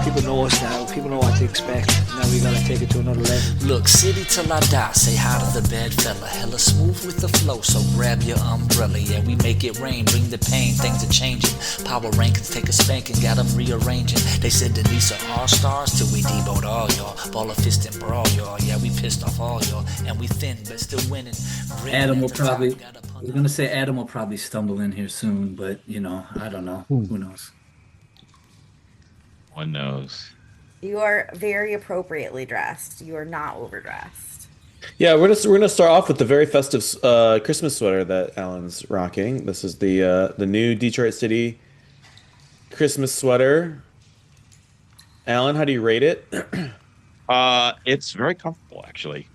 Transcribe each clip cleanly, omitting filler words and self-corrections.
People know us now. People know what to expect. Now we gotta take it to another level. Look, city till I die, say hi to the bad fella. Hella smooth with the flow, so grab your umbrella. Yeah, we make it rain, bring the pain, things are changing. Power rankings take a spanking, got them rearranging. They said Denise are all stars till we deboed all y'all. Ball of fist and brawl y'all, yeah, we pissed off all y'all. And we thin, but still winning. Adam will probably, I was gonna say Adam will probably stumble in here soon, but I don't know. Who knows? One knows. You are very appropriately dressed. You are not overdressed. Yeah, we're gonna start off with the very festive Christmas sweater that Alan's rocking. This is the new Detroit City Christmas sweater. Alan, how do you rate it? It's very comfortable, actually.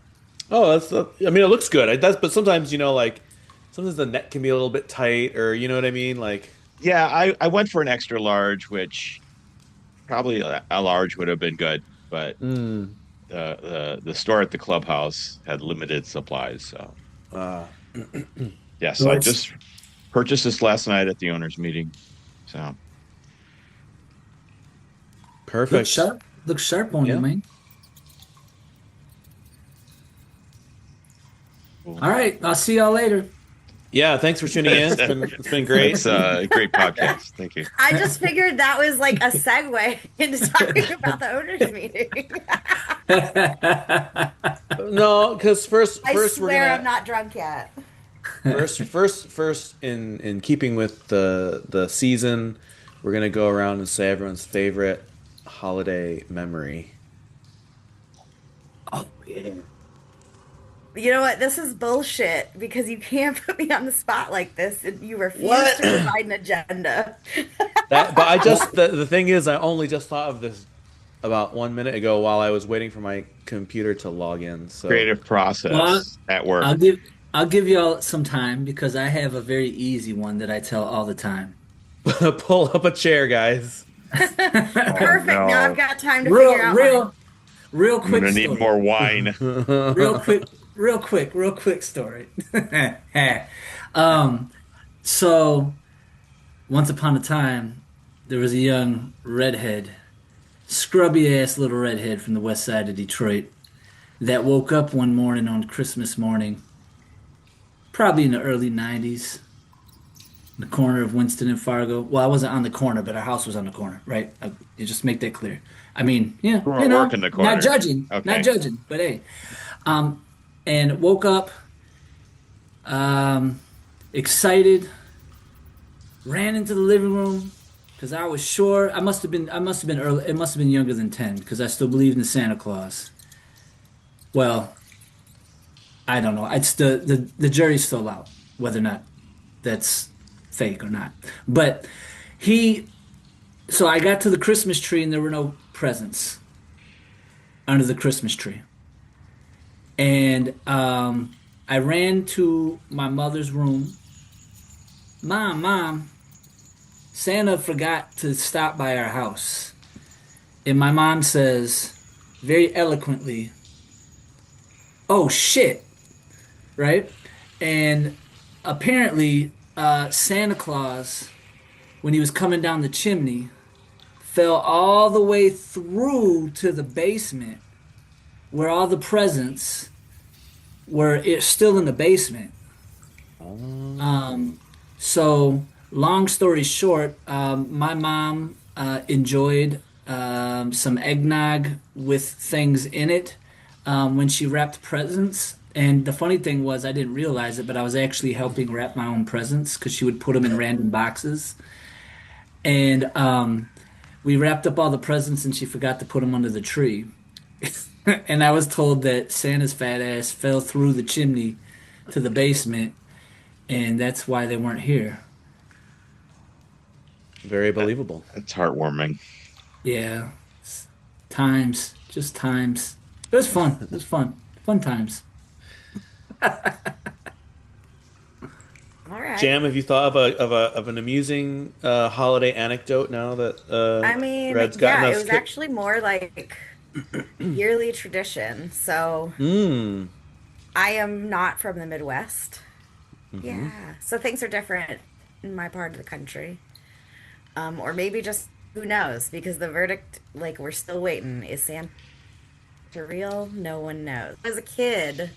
Oh, I mean, it looks good. But sometimes, like, sometimes the neck can be a little bit tight, or you know what I mean? Like, Yeah, I went for an extra large, which probably a large would have been good, but the store at the clubhouse had limited supplies, so yeah. So I just purchased this last night at the owners' meeting. So perfect. Looks sharp on you, man. All right, I'll see y'all later. Yeah, thanks for tuning in. It's been great. It's a great podcast. Thank you. I just figured that was like a segue into talking about the owners meeting. No, because first I we're swear gonna I'm not drunk yet. first in keeping with the season, we're gonna go around and say everyone's favorite holiday memory. Oh yeah. You know what? This is bullshit because you can't put me on the spot like this and you refuse to provide an agenda. But I just the thing is, I only just thought of this about 1 minute ago while I was waiting for my computer to log in. So Creative process at work. I'll give y'all some time because I have a very easy one that I tell all the time. pull up a chair, guys. Perfect. no. Now I've got time to figure out Real I'm quick gonna story. need more wine. Real quick story. So once upon a time, there was a young redhead, scrubby ass little redhead from the west side of Detroit that woke up one morning on Christmas morning, probably in the early 90s, in the corner of Winston and Fargo. Well, I wasn't on the corner, but our house was on the corner, right? You just make that clear. I mean, yeah, Work in the corner. not judging, Okay. not judging, but hey. And woke up, excited, ran into the living room because I was sure I must have been early. It must have been younger than 10 because I still believed in Santa Claus. Well, I don't know. It's the jury's still out whether or not that's fake or not. But so I got to the Christmas tree and there were no presents under the Christmas tree. And I ran to my mother's room. Mom, Santa forgot to stop by our house. And my mom says, very eloquently, oh shit, right? And apparently Santa Claus, when he was coming down the chimney, fell all the way through to the basement where all the presents were still in the basement. So long story short, my mom enjoyed some eggnog with things in it when she wrapped presents. And the funny thing was, I didn't realize it, but I was actually helping wrap my own presents because she would put them in random boxes. And we wrapped up all the presents and she forgot to put them under the tree. And I was told that Santa's fat ass fell through the chimney to the basement, and that's why they weren't here. Very believable. That's heartwarming. Yeah. Times. Just times. It was fun. It was fun. Fun times. All right. Jam, have you thought of an amusing holiday anecdote now that I mean, Red's gotten us it was actually more like yearly tradition. So I am not from the Midwest. Yeah. So things are different in my part of the country. Or maybe just Who knows? Because the verdict, like, we're still waiting. Is Santa real? No one knows. As a kid,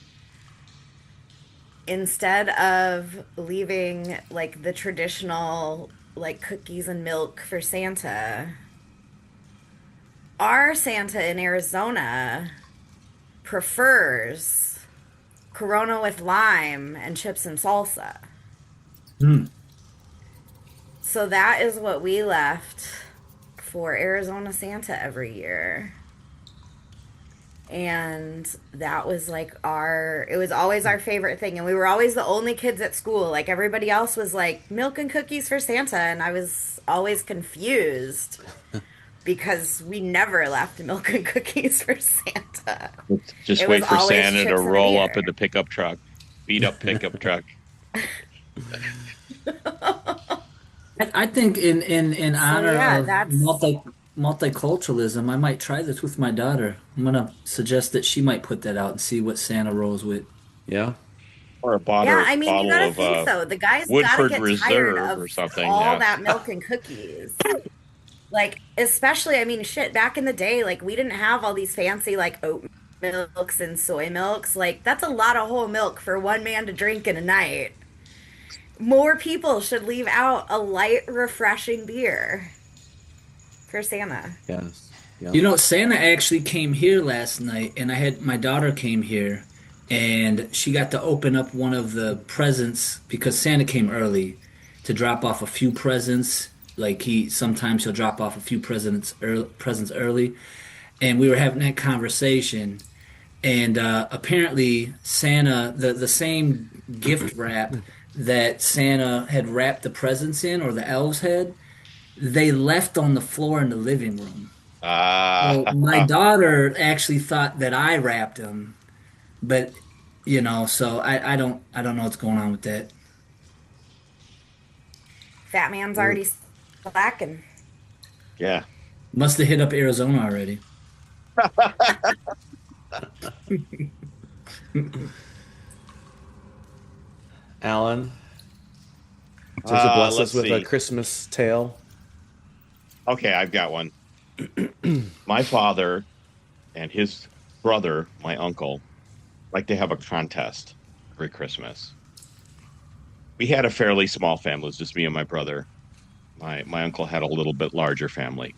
instead of leaving like the traditional like cookies and milk for Santa, our Santa in Arizona prefers Corona with lime and chips and salsa. Hmm. So that is what we left for Arizona Santa every year. And that was like it was always our favorite thing. And we were always the only kids at school. Like everybody else was like milk and cookies for Santa. And I was always confused because we never left milk and cookies for Santa. Just It was wait for always Santa to chips and a roll up beer. in the pickup truck, beat up pickup truck. I think in So honor yeah, of that's multiculturalism, I might try this with my daughter. I'm gonna suggest that she might put that out and see what Santa rolls with. Yeah. Or a yeah, bottle I mean, you bottle gotta of think so. The guy's gotta Woodford get tired Reserve of or something. all Yeah. that milk and cookies. Like, especially, I mean, shit, back in the day, like, we didn't have all these fancy, like, oat milks and soy milks. Like, that's a lot of whole milk for one man to drink in a night. More people should leave out a light, refreshing beer for Santa. Yes. Yeah. You know, Santa actually came here last night, and I had my daughter came here, and she got to open up one of the presents because Santa came early to drop off a few presents. Like he sometimes he'll drop off a few presents early, and we were having that conversation, and apparently Santa the same gift wrap that Santa had wrapped the presents in, or the elves had, they left on the floor in the living room. Well, my Ah, daughter actually thought that I wrapped them, but so I don't know what's going on with that. Fat man's already slacking. yeah. Must have hit up Arizona already. Alan, so to bless Let's us with a see. Christmas tale. Okay, I've got one. My father and his brother, my uncle, like to have a contest every Christmas. We had a fairly small family. It was just me and my brother. My uncle had a little bit larger family.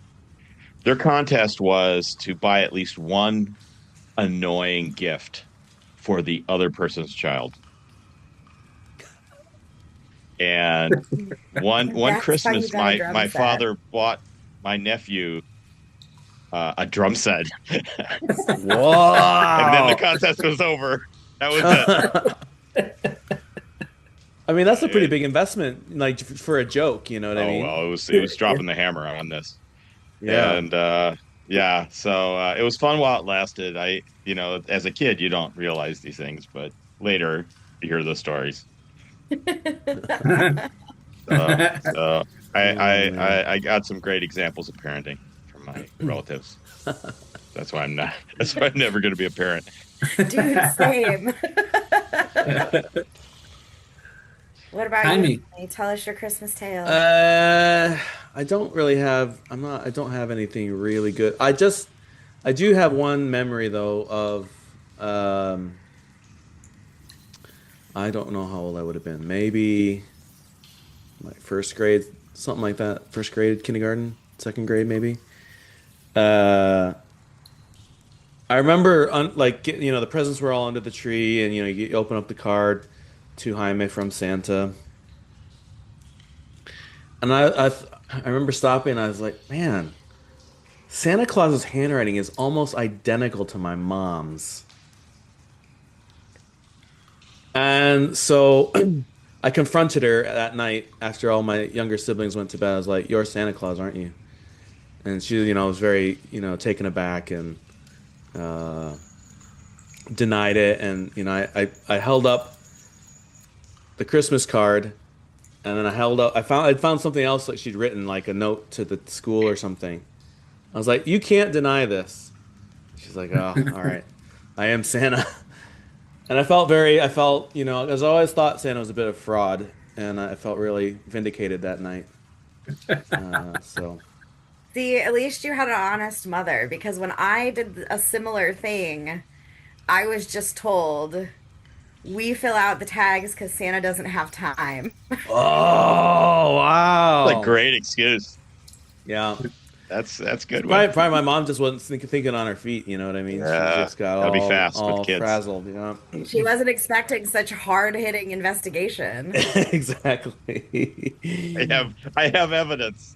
Their contest was to buy at least one annoying gift for the other person's child. And one That's why you Christmas, got a drum my set. father bought my nephew a drum set, and then the Whoa! contest was over. That was it. I mean, that's a pretty It- big investment, like for a joke. You know what I oh mean? well, it was dropping the hammer on this, Yeah. and yeah, so it was fun while it lasted. As a kid, you don't realize these things, but later you hear the stories. So Oh, man. I got some great examples of parenting from my relatives. That's why I'm not. That's why I'm never going to be a parent. Dude, same. What about you? Jaime, Can you tell us your Christmas tale? I don't really have. I don't have anything really good. I do have one memory though of. I don't know how old I would have been. Maybe like first grade, something like that. First grade, kindergarten, second grade, maybe. Uh, I remember, the presents were all under the tree, and you open up the card to Jaime from Santa, and I remember stopping, and I was like, man, Santa Claus's handwriting is almost identical to my mom's. And so I confronted her that night after all my younger siblings went to bed. I was like, "You're Santa Claus, aren't you?" And she, was very, taken aback and uh, denied it. And I held up the Christmas card, and then I'd found something else that she'd written, like a note to the school or something. I was like, "You can't deny this." She's like, "Oh, all right, I am Santa." And because I always thought Santa was a bit of fraud, and I felt really vindicated that night. So See, at least you had an honest mother because when I did a similar thing, I was just told we fill out the tags because Santa doesn't have time. Oh, Like wow. great excuse. Yeah. That's It's good one. probably my mom just wasn't thinking on her feet, you know what I mean? She Yeah, just got gotta be fast with all kids. frazzled, you know? She wasn't expecting such hard-hitting investigation. Exactly. I have evidence.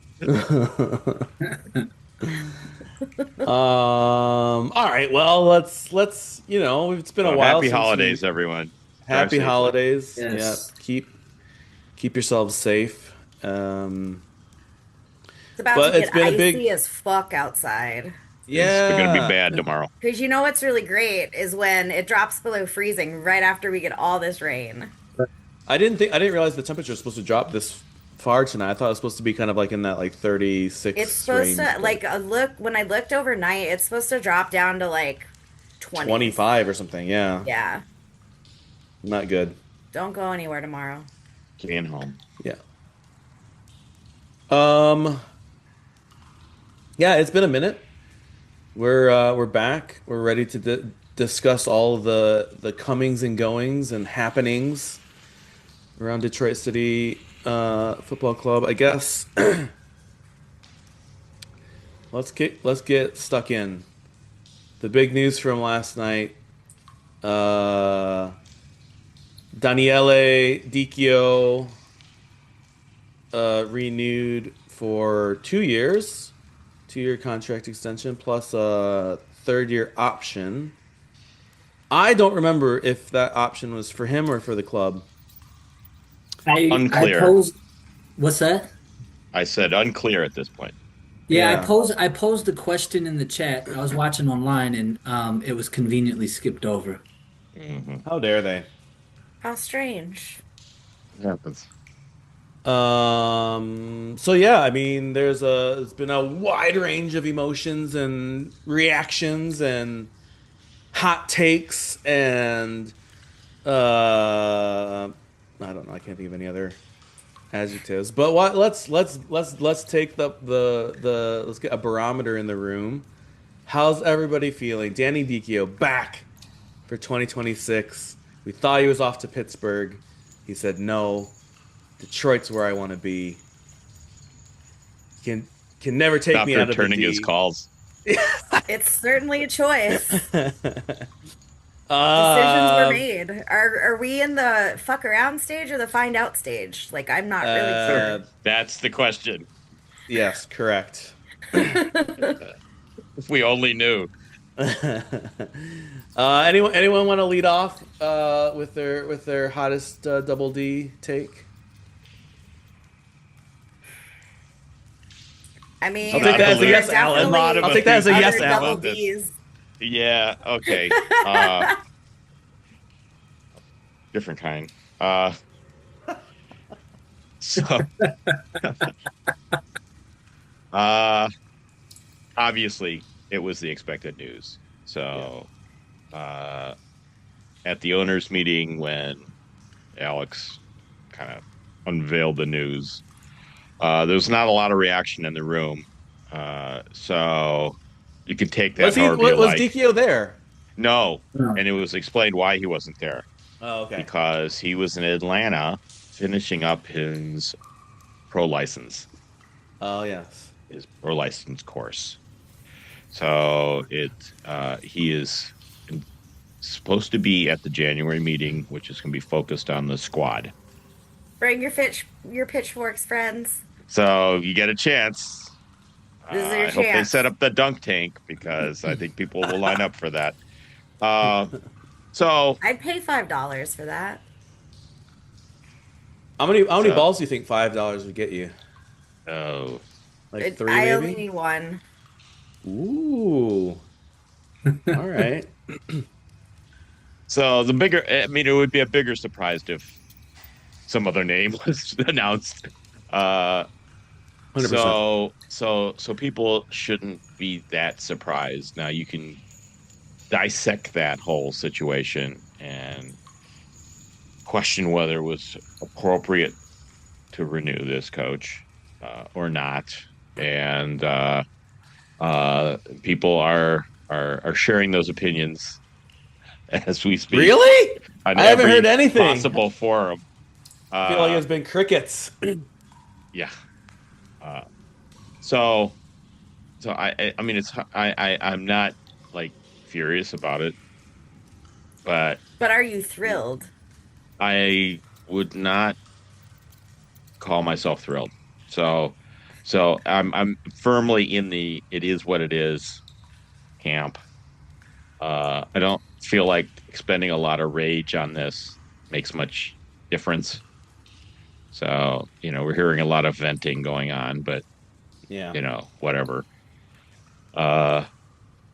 All right, well, let's it's been a So while happy since we holidays, everyone. Drive happy safely. holidays. Yeah, Yes. keep yourselves safe. Um, It's about to but it's get been a big icy as fuck outside. It's gonna be yeah. bad tomorrow. Because you know what's really great is when it drops below freezing right after we get all this rain. I didn't realize the temperature was supposed to drop this far tonight. I thought it was supposed to be kind of like in that like It's 36 supposed range, to, but like, a look, when I looked overnight, it's supposed to drop down to like 20s. 25 or something. Yeah, Yeah. not good. Don't go anywhere tomorrow. Getting home. Yeah. Um. Yeah, it's been a minute. We're back. We're ready to discuss all of the comings and goings and happenings around Detroit City Football Club. I guess let's get stuck in. The big news from last night. Uh, Daniele Dicchio renewed for 2 years, 2-year contract extension plus a third-year option. I don't remember if that option was for him or for the club. I Unclear. posed. What's that? I said unclear at this point. Yeah, Yeah. I posed the question in the chat. I was watching online and it was conveniently skipped over. How dare they? How strange. Happens. So yeah, I mean, it's been a wide range of emotions and reactions and hot takes and I don't know, I can't think of any other adjectives. But let's take the let's get a barometer in the room. How's everybody feeling? Danny Dicchio back for 2026. We thought he was off to Pittsburgh. He said no. Detroit's where I want to be. Can never take Stop me out of the returning D. his calls. It's certainly a choice. Decisions were Um, made. Are we in the fuck around stage or the find out stage? Like, I'm not really uh, That's the question. yes, correct. If we only knew. Anyone want to lead off with their hottest double D take? I mean, I'll take that as a yes, there are Alan. definitely I'll take that as a yes, other Alan. double Ds. Yeah, okay. Different kind. So obviously it was the expected news. So at the owners meeting when Alex kind of unveiled the news, there was not a lot of reaction in the room. So you can take that however you Was like. Dicchio there? No, No. and it was explained why he wasn't there. Oh, okay. Because he was in Atlanta finishing up his pro license, Oh, yes. his pro license course. So he is supposed to be at the January meeting, which is going to be focused on the squad. Bring your pitchforks, friends. So you get a chance. This is your I hope they chance. set up the dunk tank because I think people will line up for that. So I'd pay $5 for that. How many So- balls do you think $5 would get you? oh, Like three, I only maybe? need one. Ooh. All right. so the bigger, I mean, it would be a bigger surprise if some other name was announced. 100%. So people shouldn't be that surprised. Now you can dissect that whole situation and question whether it was appropriate to renew this coach or not. and people are sharing those opinions as we speak. Really? On I haven't every heard anything. possible forum. I feel like it's been crickets. Yeah. Uh, so I mean I'm not like furious about it, but But are you thrilled? I would not call myself thrilled. So I'm firmly in the it is what it is camp. I don't feel like expending a lot of rage on this makes much difference. So, we're hearing a lot of venting going on, but Yeah. whatever. Uh,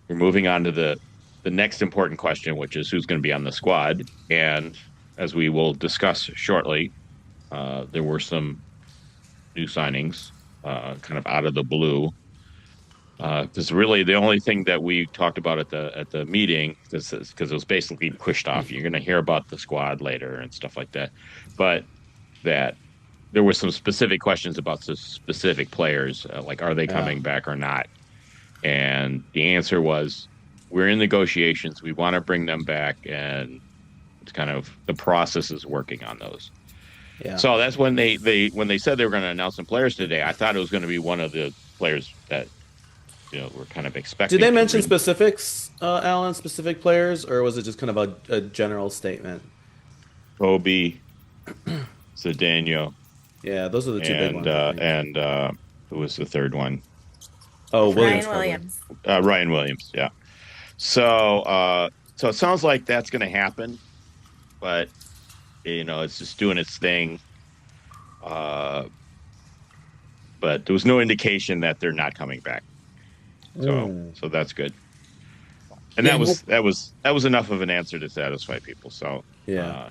we're moving on to the next important question, which is who's going to be on the squad. And as we will discuss shortly, there were some new signings, kind of out of the blue. Because really, the only thing that we talked about at the meeting, because it was basically pushed off. You're going to hear about the squad later and stuff like that, but that there were some specific questions about the specific players, like are they coming back or not? And the answer was, we're in negotiations. We want to bring them back, and it's kind of the process is working on those. Yeah. So that's when they said they were going to announce some players today. I thought it was going to be one of the players that we're kind of expecting. Did they mention specifics, Alan, specific players, or was it just kind of a general statement? Kobe, Zidane, yeah, those are the two big ones. And who was the third one? Oh, Ryan Williams. Ryan Williams, yeah. So it sounds like that's going to happen, but it's just doing its thing. But there was no indication that they're not coming back. So that's good. And that was enough of an answer to satisfy people. So yeah.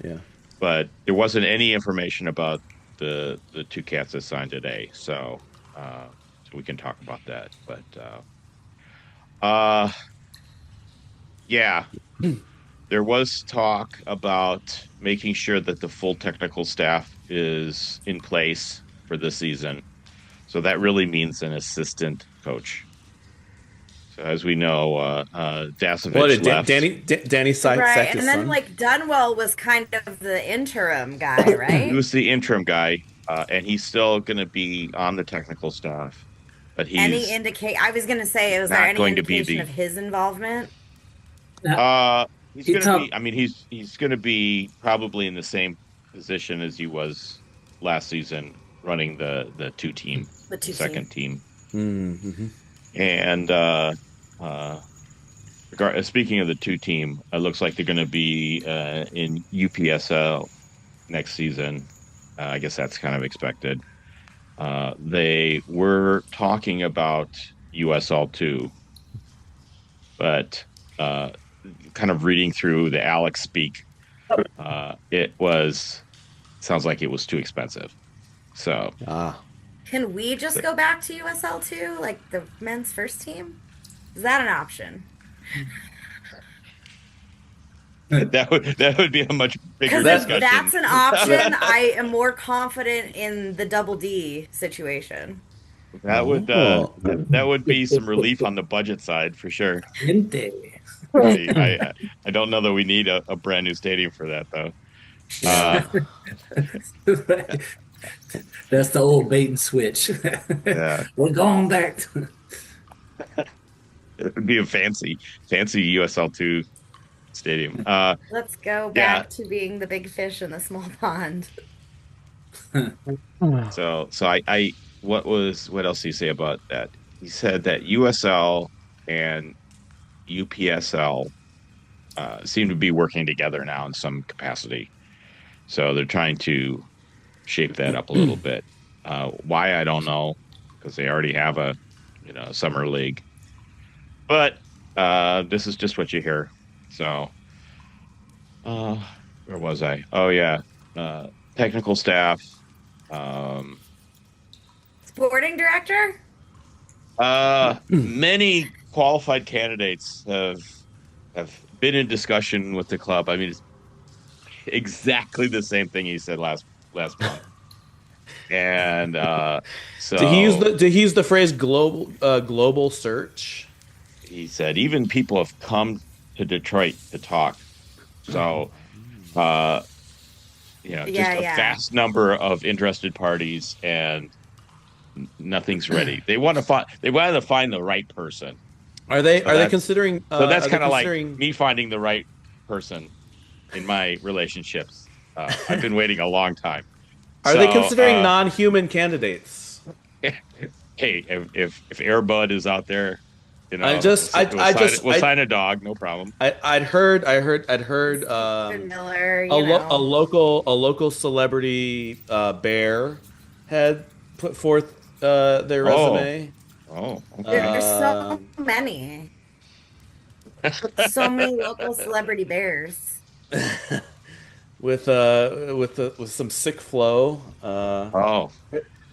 But there wasn't any information about the two cats that signed today. So we can talk about that. But yeah, there was talk about making sure that the full technical staff is in place for this season. So that really means an assistant coach. So as we know, Dasovich left. Danny sacked Right, his and then son? like Dunwell was kind of the interim guy, right? He was the interim guy, and he's still going to be on the technical staff. But he's I was going to say, was there not any going to be indication the- of his involvement? he's going to be. I mean, he's going to be probably in the same position as he was last season, running the second team. Mm-hmm. And speaking of the two team, it looks like they're going to be in UPSL next season. I guess that's kind of expected. They were talking about USL 2, but kind of reading through the Alex speak, sounds like it was too expensive. So Can we just go back to USL 2, like the men's first team? Is that an option? that would be a much bigger Because if discussion. that's an option, I am more confident in the double D situation. That would be some relief on the budget side for sure. I don't know that we need a brand new stadium for that though. That's the old bait and switch. Yeah. We're going back to It would be a fancy USL2 stadium. Let's go back to being the big fish in the small pond. So what else did he say about that? He said that USL and UPSL seem to be working together now in some capacity. So they're trying to shape that up a little bit. Why, I don't know, because they already have a summer league. But this is just what you hear. So where was I? Oh yeah, technical staff. Sporting director? Many qualified candidates have been in discussion with the club. I mean, it's exactly the same thing he said last month. And Did he use the phrase global search? he said even people have come to Detroit to talk. So uh, just Yeah, a yeah. vast number of interested parties, and nothing's ready. They want to find the right person. So Are they that's considering so that's are they kind of like considering me finding the right person in my relationships. I've been waiting a long time. are they So, considering non-human candidates? hey, if Airbud is out there, I just I just we'll sign a dog, no problem. I'd heard Stephen Miller, a local celebrity bear had put forth their Oh, resume. there's so Um, many. So many local celebrity bears. with some sick flow. oh,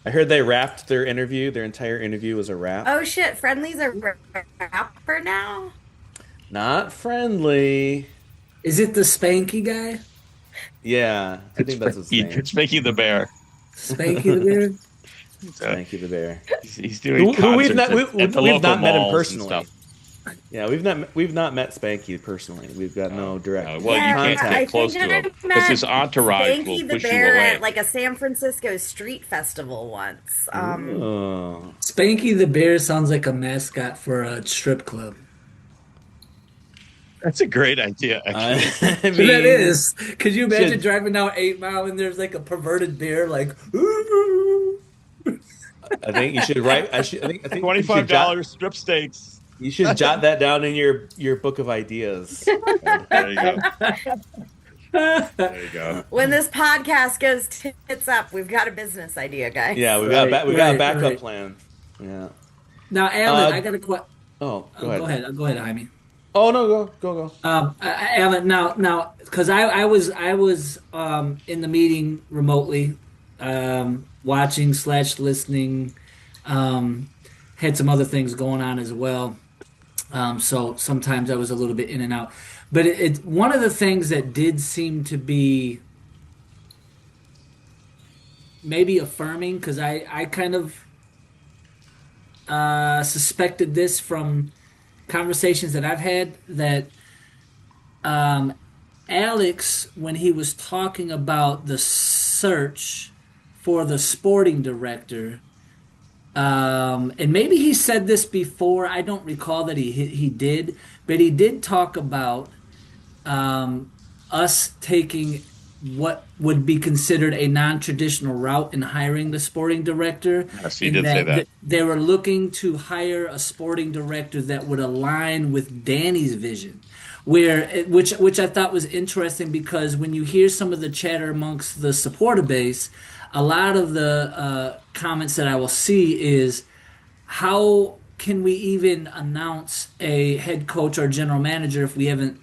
I heard they wrapped their interview. Their entire interview was a wrap. Oh shit, Friendly's a rapper now? Not friendly. Is it the Spanky guy? Yeah, I think that's his name. It's Mickey the Bear. Spanky the bear? Uh, Thank you, the bear. he's doing Who we've concerts not at the we've local not met him malls and personally. stuff. Yeah, we've not met Spanky personally. We've got no direct Well, you Yeah, can't I get contact. close think to him I because his met entourage will Spanky the push you Bear away. at like a San Francisco street festival once. Oh. Spanky the bear sounds like a mascot for a strip club. That's a great idea, I actually. That mean, is. Could you imagine should driving down 8 Mile and there's like a perverted bear like, ooh. I think you should write. I think you should $25 strip steaks. jot that down in your book of ideas. There you go. There you go. When this podcast goes tits up, we've got a business idea, guys. Yeah, Right, we got a right, backup right. plan. Yeah. Now, Alan, Uh, I got a question. oh, go Oh, ahead. go ahead, Jaime. Oh no, go. Alan, now, because I was in the meeting remotely, watching slash listening, um, had some other things going on as well. So sometimes I was a little bit in and out. But one of the things that did seem to be maybe affirming, because I kind of suspected this from conversations that I've had, that um, Alex, when he was talking about the search for the sporting director, and maybe he said this before. I don't recall that he did, but he did talk about us taking what would be considered a non-traditional route in hiring the sporting director, Yes, he in did say that that. they were looking to hire a sporting director that would align with Danny's vision, which I thought was interesting, because when you hear some of the chatter amongst the supporter base, a lot of the comments that I will see is, how can we even announce a head coach or general manager if we haven't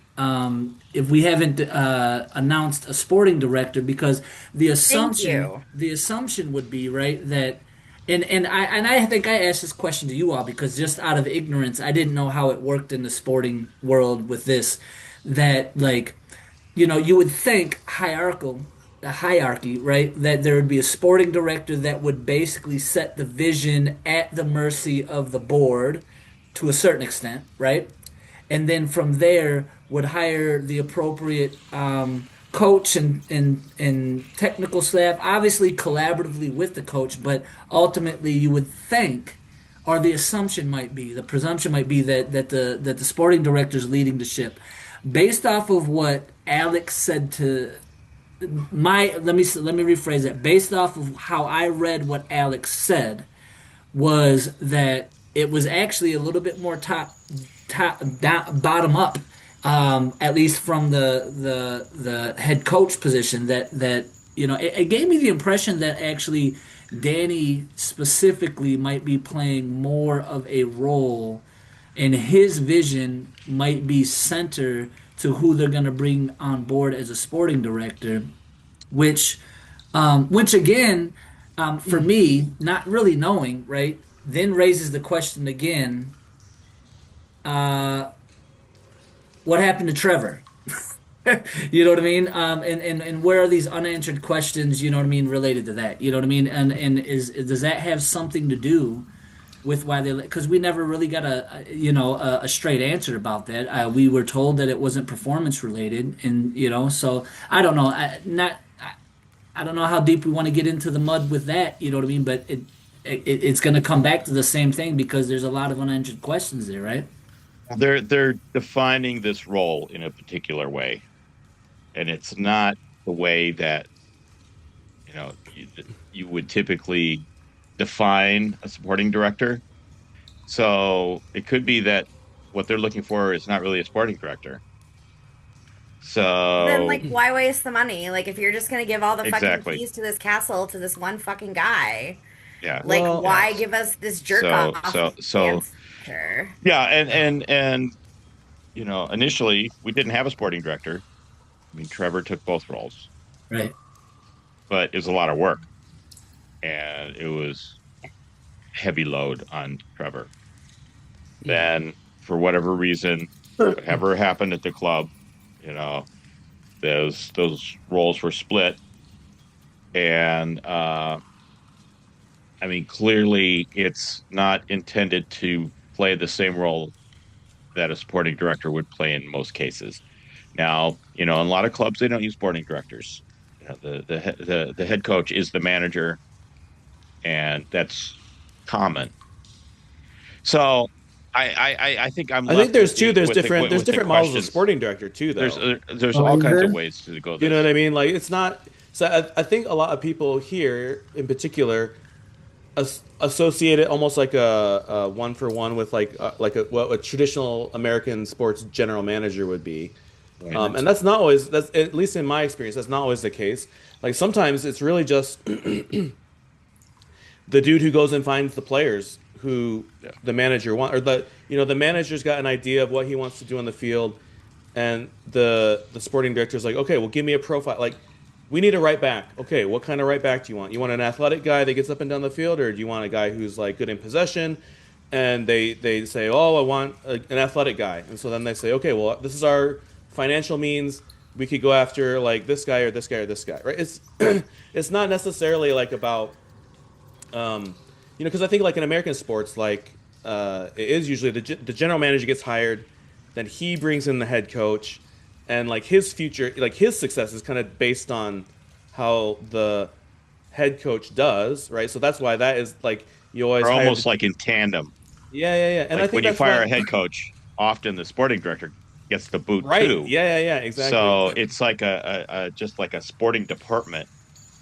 announced a sporting director? Because Thank you. the assumption would be, right, that, and I think I asked this question to you all because just out of ignorance I didn't know how it worked in the sporting world with this, that, like, you would think the hierarchy, right? That there would be a sporting director that would basically set the vision at the mercy of the board to a certain extent, right? And then from there would hire the appropriate coach and technical staff, obviously collaboratively with the coach, but ultimately you would think, or the presumption might be that the sporting director is leading the ship. Based off of what Alex said to let me rephrase it. Based off of how I read what Alex said, was that it was actually a little bit more bottom up, at least from the head coach position. It gave me the impression that actually Danny specifically might be playing more of a role, and his vision might be center to who they're going to bring on board as a sporting director, which which again, for me, not really knowing, right, then raises the question again: what happened to Trevor? You know what I mean? And where are these unanswered questions, you know what I mean, related to that? You know what I mean? And does that have something to do with why they, because we never really got a straight answer about that. We were told that it wasn't performance related, and so I don't know. I don't know how deep we want to get into the mud with that. You know what I mean? But it's going to come back to the same thing because there's a lot of unanswered questions there, right? They're defining this role in a particular way, and it's not the way that you would typically define a supporting director. So it could be that what they're looking for is not really a sporting director. Then, So like, why waste the money? Like, if you're just gonna give all the fucking exactly, keys to this castle to this one fucking guy, yeah, like, Well, yeah. why give us this jerk So off so answer? yeah, and initially we didn't have a sporting director. I mean, Trevor took both roles, Right. but it was a lot of work, and it was heavy load on Trevor. Then, for whatever reason, whatever happened at the club, you know, those roles were split, and I mean, clearly, it's not intended to play the same role that a sporting director would play in most cases. Now, in a lot of clubs, they don't use sporting directors. The head coach is the manager, and that's common. So I think I'm I think left there's with two. There's different. There's with the different models of questions. sporting director too, There's though. there's Oh, all you kinds of heard? ways to go You know what this. I mean? Like it's not. So I think a lot of people here, in particular, associate it almost like a one for one with like what a traditional American sports general manager would be. Right. And that's not always. That's at least in my experience. That's not always the case. Like sometimes it's really just the dude who goes and finds the players who Yeah. the manager want, or the manager's got an idea of what he wants to do on the field, and the sporting director's like, okay, well, give me a profile. Like, we need a right back. Okay, what kind of right back do you want? You want an athletic guy that gets up and down the field, or do you want a guy who's like good in possession? And they say, oh, I want an athletic guy. And so then they say, okay, well, this is our financial means. We could go after like this guy or this guy or this guy, right? It's it's not necessarily like about because I think like in American sports, like it is usually the general manager gets hired, then he brings in the head coach, and like his future, like his success is kind of based on how the head coach does, right? So that's why that is like you always Or hire almost like in tandem. yeah, and I Like think when you that's fire why a head coach, often the sporting director gets the boot right, too. yeah, exactly, So it's like a just like a sporting department.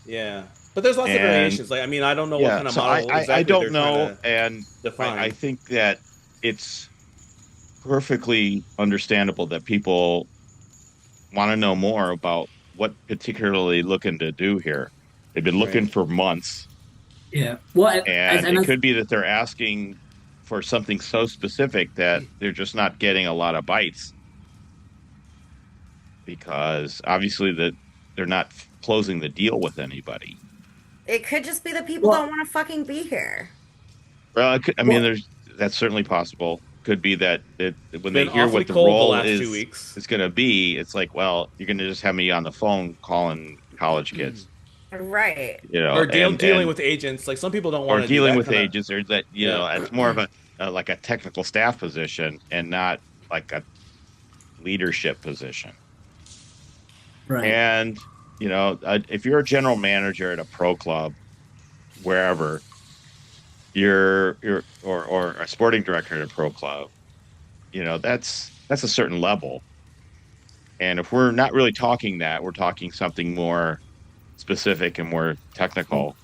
yeah. But there's lots of And variations. Like I mean, I don't know what yeah, kind of so I, model I, I exactly they're don't trying know. to And I define. think that it's perfectly understandable that people want to know more about what particularly looking to do here. They've been looking Right. for months, Yeah. Well, and it could be that they're asking for something so specific that they're just not getting a lot of bites because obviously that they're not closing the deal with anybody. It could just be that people don't well, want to fucking be here. Well, I mean, well, there's that's certainly possible. Could be that when they Been hear awfully what the cold the role last 2 weeks. is going to be, it's like, well, you're going to just have me on the phone calling college kids, Right. Or dealing and with agents. Like some people don't or want to do dealing that with kind of. agents, or that Yeah. it's more of a like a technical staff position and not like a leadership position. right. And if you're a general manager at a pro club, wherever you're or a sporting director at a pro club, that's a certain level. And if we're not really talking that, we're talking something more specific and more technical, Right.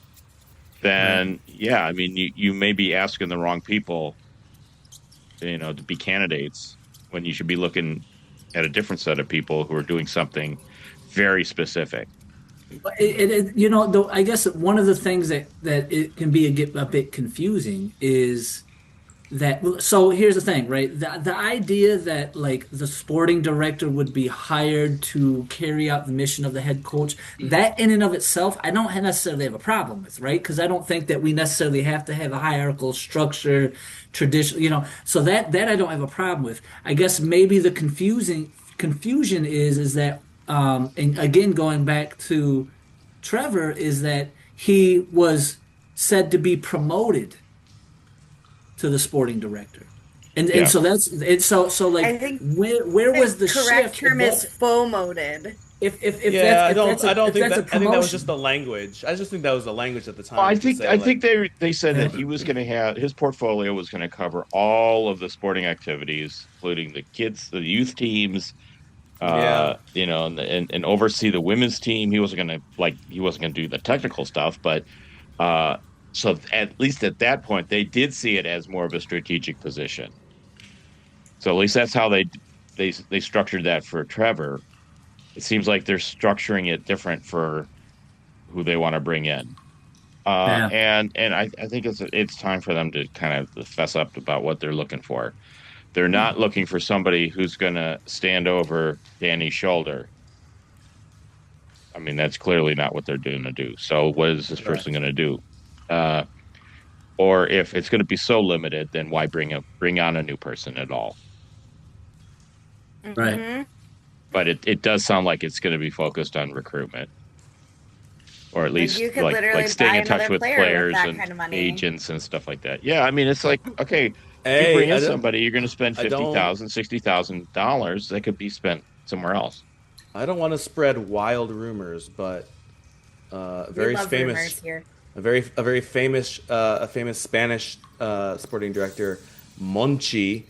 then yeah, I mean, you may be asking the wrong people, to be candidates when you should be looking at a different set of people who are doing something very specific. Though I guess one of the things that it can be a bit confusing is that. So here's the thing, right? The idea that like the sporting director would be hired to carry out the mission of the head coach, that in and of itself, I don't necessarily have a problem with, right? Because I don't think that we necessarily have to have a hierarchical structure, tradition, So that I don't have a problem with. I guess maybe the confusion is that and again, going back to Trevor, is that he was said to be promoted to the sporting director. And Yeah. so that's and so like I think where the was the correct shift if term is that's FOMOed. if that's Yeah, if that's I a don't if think that's a that. I think that was just promotion? the language. I just think that was the language at the Well, time to say I like, think they said Yeah. that he was going to have his portfolio was going to cover all of the sporting activities, including the kids, the youth teams, yeah, and oversee the women's team. He wasn't going to do the technical stuff, but uh, so at least at that point, they did see it as more of a strategic position. So at least that's how they structured that for Trevor. It seems like they're structuring it different for who they want to bring in. Yeah. I think it's time for them to kind of fess up about what they're looking for. They're not looking for somebody who's going to stand over Danny's shoulder. I mean, that's clearly not what they're doing to do. So, what is this person correct. going to do? Uh, or if it's going to be so limited, then why bring on a new person at all? Right. Hmm. But it does sound like it's going to be focused on recruitment, or at Like least you could like literally staying buy in touch another with player with players that and kind of money. agents and stuff like that. Yeah, I mean, it's like okay, if you Hey, bring in somebody, you're going to spend I don't, $50,000 that could be spent somewhere else. I don't want to spread wild rumors, but We very love rumors famous, here. a famous Spanish sporting director, Monchi,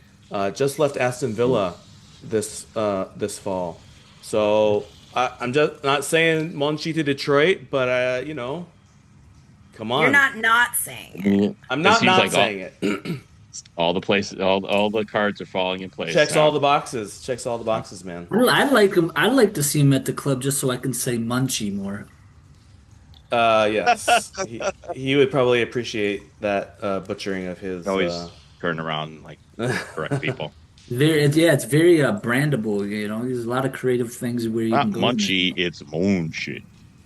just left Aston Villa this fall. So I'm just not saying Monchi to Detroit, but come You're on, not saying it. Yeah. I'm It not seems not like saying it. all the places, all the cards are falling in place Checks all now. the boxes. Checks all the boxes, man. I'd like him. I'd like to see him at the club just so I can say Munchie more. Yes, he would probably appreciate that butchering of his. Always turn around and like correct people. It's very brandable. There's a lot of creative things where you Not can go with it. munchy, it's moon shit.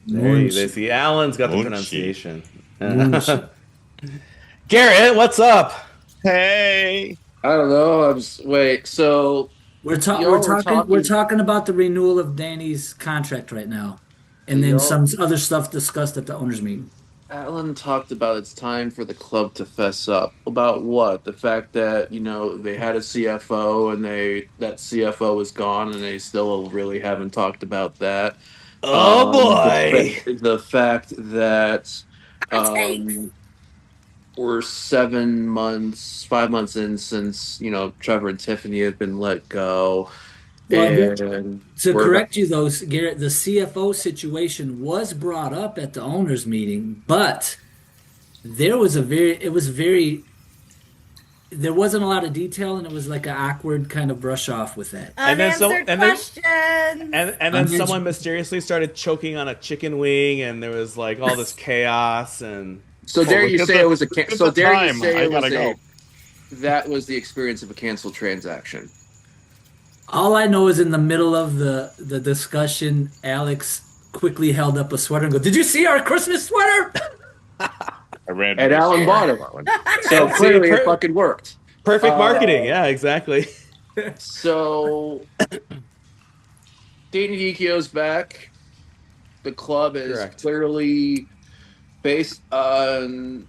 They Munchie, see Alan's got the Munchy. pronunciation. Munchie. Garrett, what's up? Hey. I don't know. Wait. So We're y'all were talking we're talking. talking about the renewal of Danny's contract right now, and then Y'all, some other stuff discussed at the owners meeting. Alan talked about it's time for the club to fess up. About what? The fact that they had a CFO and that CFO is gone and they still really haven't talked about that. Oh boy. The fact that Hot takes. um, we're 7 months, 5 months in since Trevor and Tiffany have been let go, Well, and to we're about. correct you though, Garrett, the CFO situation was brought up at the owners meeting, but there wasn't a lot of detail, and it was like an awkward kind of brush off with that. And then so Unanswered and then questions. and then someone mysteriously started choking on a chicken wing, and there was like all this chaos and So Well, dare you say it was a look at so the dare you time. say I it was gotta go. that was the experience of a canceled transaction. All I know is in the middle of the discussion, Alex quickly held up a sweater and go, "Did you see our Christmas sweater?" I ran And to the Alan store bought for it. that one. So see, clearly it fucking worked. perfect Uh, marketing. Yeah, exactly. so Dana Yikio's back. The club is Correct. clearly based on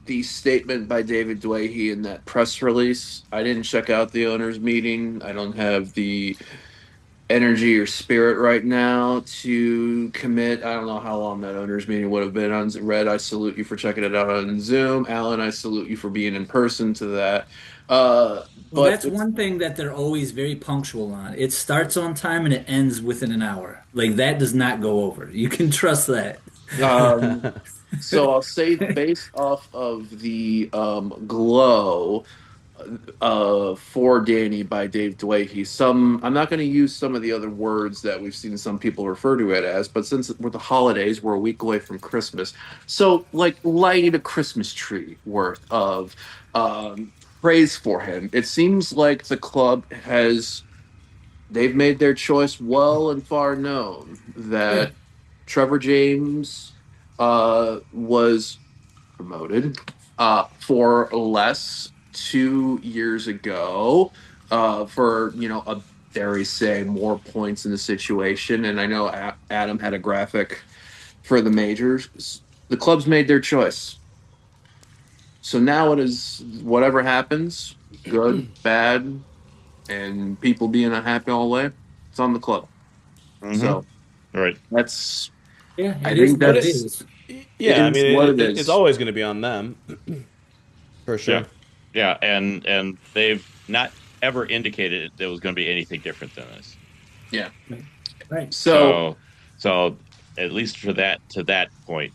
the statement by David Dwayhe in that press release. I didn't check out the owners meeting. I don't have the energy or spirit right now to commit. I don't know how long that owners meeting would have been on Red. I salute you for checking it out on Zoom. Alan, I salute you for being in person to that. Well, But that's one thing that they're always very punctual on. It starts on time and it ends within an hour. Like that does not go over. You can trust that. um, so I'll say based off of the glow for Danny by Dave Dwayhe. I'm not going to use some of the other words that we've seen some people refer to it as, but since we're the holidays, we're a week away from Christmas. So, like, lighting a Christmas tree worth of praise for him. It seems like the club they've made their choice well and far known Yeah. that Trevor James was promoted for less 2 years ago for a dare we say, more points in the situation. And I know Adam had a graphic for the majors. The clubs made their choice. So now it is whatever happens, good, bad, and people being unhappy all the way, it's on the club. So Right. that's, Yeah, I it is think what it that's, is. Yeah, I it's mean, what it it's is. always going to be on them, for Yeah. sure. Yeah. And they've not ever indicated there was going to be anything different than this. Yeah. Right. Right. So So at least for that to that point,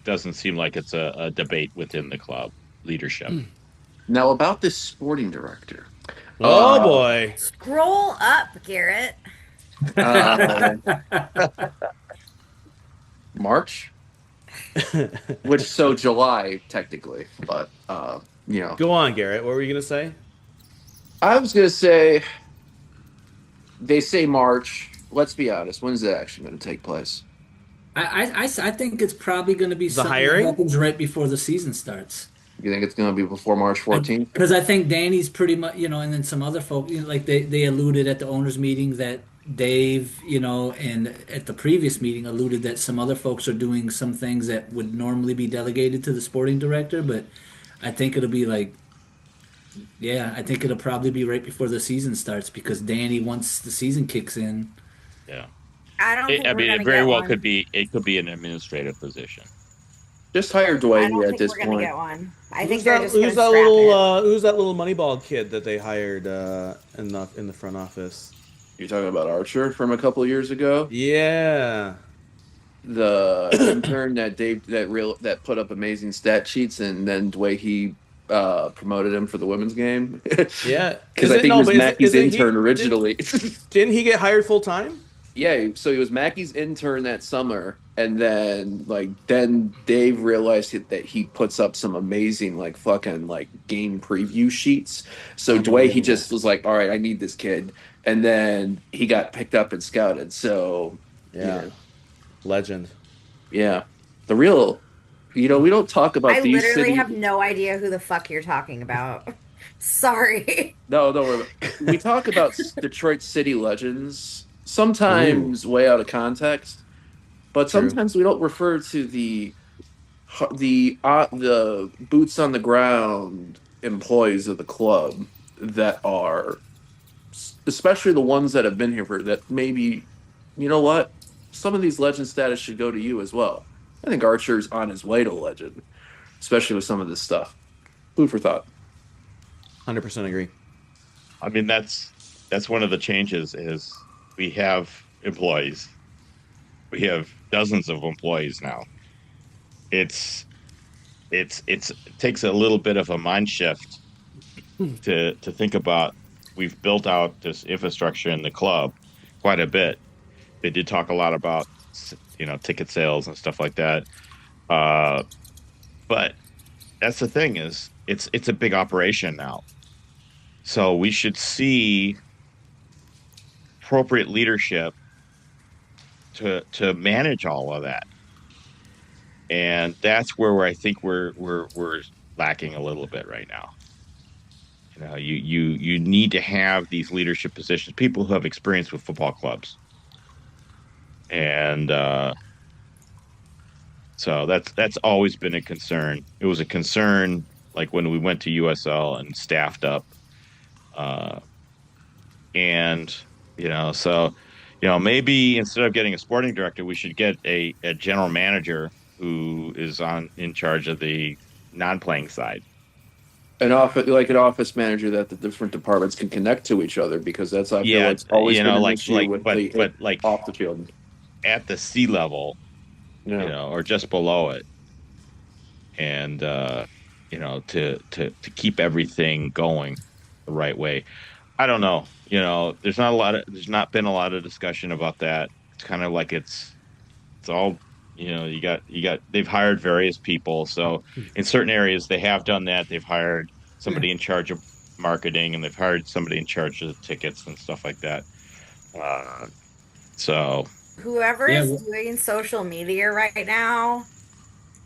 doesn't seem like it's a debate within the club leadership. now about this sporting director. Oh Uh, boy. Scroll up, Garrett. uh, March, which so July technically, but Go on, Garrett. What were you going to say? I was gonna say they say March. Let's be honest. When is that actually going to take place? I think it's probably going to be The something that hiring? happens right before the season starts. You think it's going to be before March 14th? Because I think Danny's pretty much, and then some other folk, like they alluded at the owners' meeting that Dave, and at the previous meeting alluded that some other folks are doing some things that would normally be delegated to the sporting director, but I think it'll be like, yeah, I think it'll probably be right before the season starts because Danny, once the season kicks in, Yeah. I don't think I we're mean, it gonna very get well one. could be. It could be an administrative position. Just hire I Dwight don't at think this we're gonna point. get one. I think Who's they're that? just gonna Who's that scrap little? it. Who's that little Moneyball kid that they hired in the front office? You're talking about Archer from a couple of years ago. Yeah. The intern that put up amazing stat sheets, and then the way he promoted him for the women's game. Yeah. Because I think he was But Mackey's isn't he? intern originally. Didn't he get hired full time? Yeah, so he was Mackey's intern that summer, and then Dave realized that he puts up some amazing fucking game preview sheets. So Dwayne, he just was like, all right, I need this kid, and then he got picked up and scouted. So Yeah. Legend. yeah, the real, we don't talk about I these literally city. have no idea who the fuck you're talking about. Sorry. No, don't worry. We talk about Detroit city legends sometimes way out of context, but True. sometimes we don't refer to the boots on the ground employees of the club that are, especially the ones that have been here for that. Maybe, you know what, some of these legend status should go to you as well. I think Archer's on his way to legend, especially with some of this stuff. Food for thought. 100% agree. I mean, that's one of the changes is we have employees. We have dozens of employees now. It takes a little bit of a mind shift to think about. We've built out this infrastructure in the club quite a bit. They did talk a lot about ticket sales and stuff like that. But that's the thing is it's a big operation now. So we should see appropriate leadership to manage all of that. And that's where I think we're lacking a little bit right now. You need to have these leadership positions, people who have experience with football clubs. And so that's always been a concern. It was a concern like when we went to USL and staffed up. And maybe instead of getting a sporting director, we should get a general manager who is in charge of the non-playing side. An office manager that the different departments can connect to each other, because that's, I feel like, it's always been an issue with the off the field at the sea level, or just below it, and to keep everything going the right way. I don't know. There's not been a lot of discussion about that. It's kind of like it's all, you got they've hired various people. So in certain areas they have done that. They've hired somebody in charge of marketing, and they've hired somebody in charge of the tickets and stuff like that. So Whoever Yeah, is doing social media right now,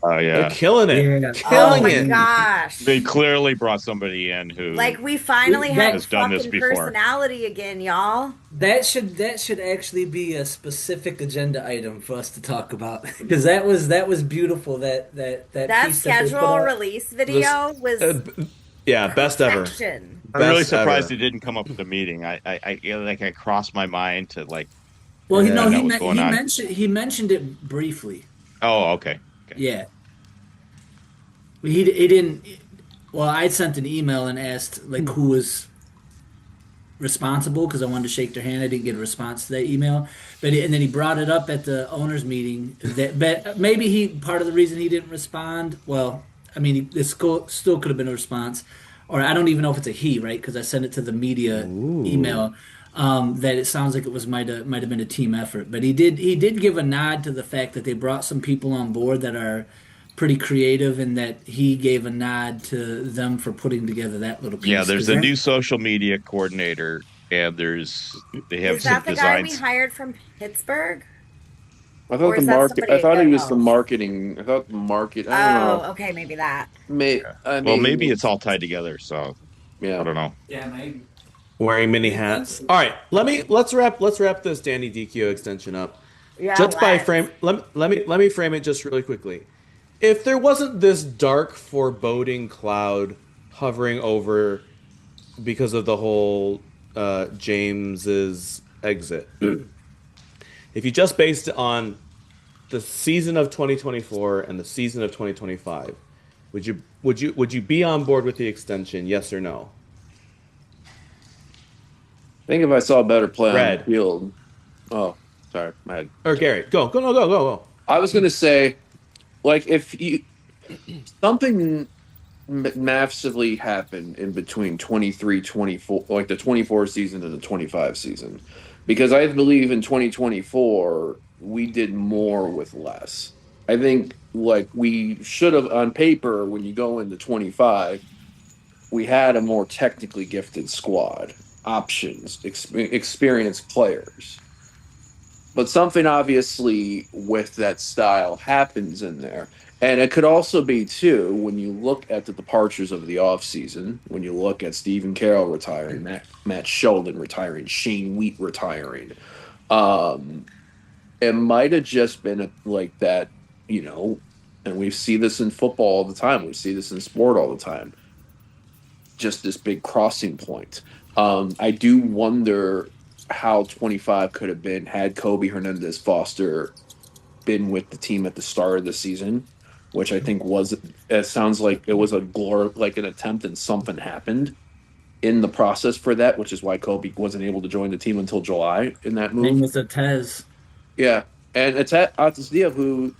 Oh They're yeah, killing it. Yeah. Oh Killing my it. gosh. they clearly brought somebody in who Like we finally had has done this fucking before. personality again, y'all. That should actually be a specific agenda item for us to talk about because that was beautiful that That piece that they put schedule out. release This, video was yeah, best ever. perfection. I'm really Best surprised ever. it didn't come up at the meeting. I crossed my mind to like Well, find out what's going he on. mentioned it briefly. Oh, okay. Okay. Yeah, he didn't. Well, I sent an email and asked like who was responsible because I wanted to shake their hand. I didn't get a response to that email, and then he brought it up at the owners meeting. But maybe part of the reason he didn't respond. Well, I mean, it still could have been a response, or I don't even know if it's a he, right? Because I sent it to the media Ooh. email. That it sounds like it was might have been a team effort, but he did give a nod to the fact that they brought some people on board that are pretty creative, and that he gave a nod to them for putting together that little Yeah, piece there's because a that. new social media coordinator, and they have Is some that the guy we designs. hired from Pittsburgh? I thought Or the is that market. I somebody thought he was the else? marketing. I thought the market. I don't know. Oh, okay, maybe that. Yeah. I Well, maybe mean, it's all tied together. So I yeah. don't know. Yeah, maybe. Wearing many hats. All right, let's wrap this Danny DQ extension up. Yeah, Just by let's. frame, let me frame it just really quickly. If there wasn't this dark, foreboding cloud hovering over because of the whole James's exit, if you just based it on the season of 2024 and the season of 2025, would you be on board with the extension? Yes or no? I think if I saw a better play on the Red field. Oh, sorry, my head. or Gary? Go, no, go. I was gonna say, like, if you something massively happened in between 23, 24, like the 24 season and the 25 season, because I believe in 2024 we did more with less. I think like we should have on paper when you go into 25 we had a more technically gifted squad, options, experienced players. But something obviously with that style happens in there. And it could also be too when you look at the departures of the offseason, when you look at Stephen Carroll retiring, Matt Sheldon retiring, Shane Wheat retiring. Um, it might have just been like that, you know, and we see this in football all the time. We see this in sport all the time. Just this big crossing point. I do wonder how 25 could have been had Kobe Hernandez Foster been with the team at the start of the season, which I think was it sounds like it was like an attempt and something happened in the process for that, which is why Kobe wasn't able to join the team until July in that Name move. was a Tez. Yeah. And it's at Atis Diab who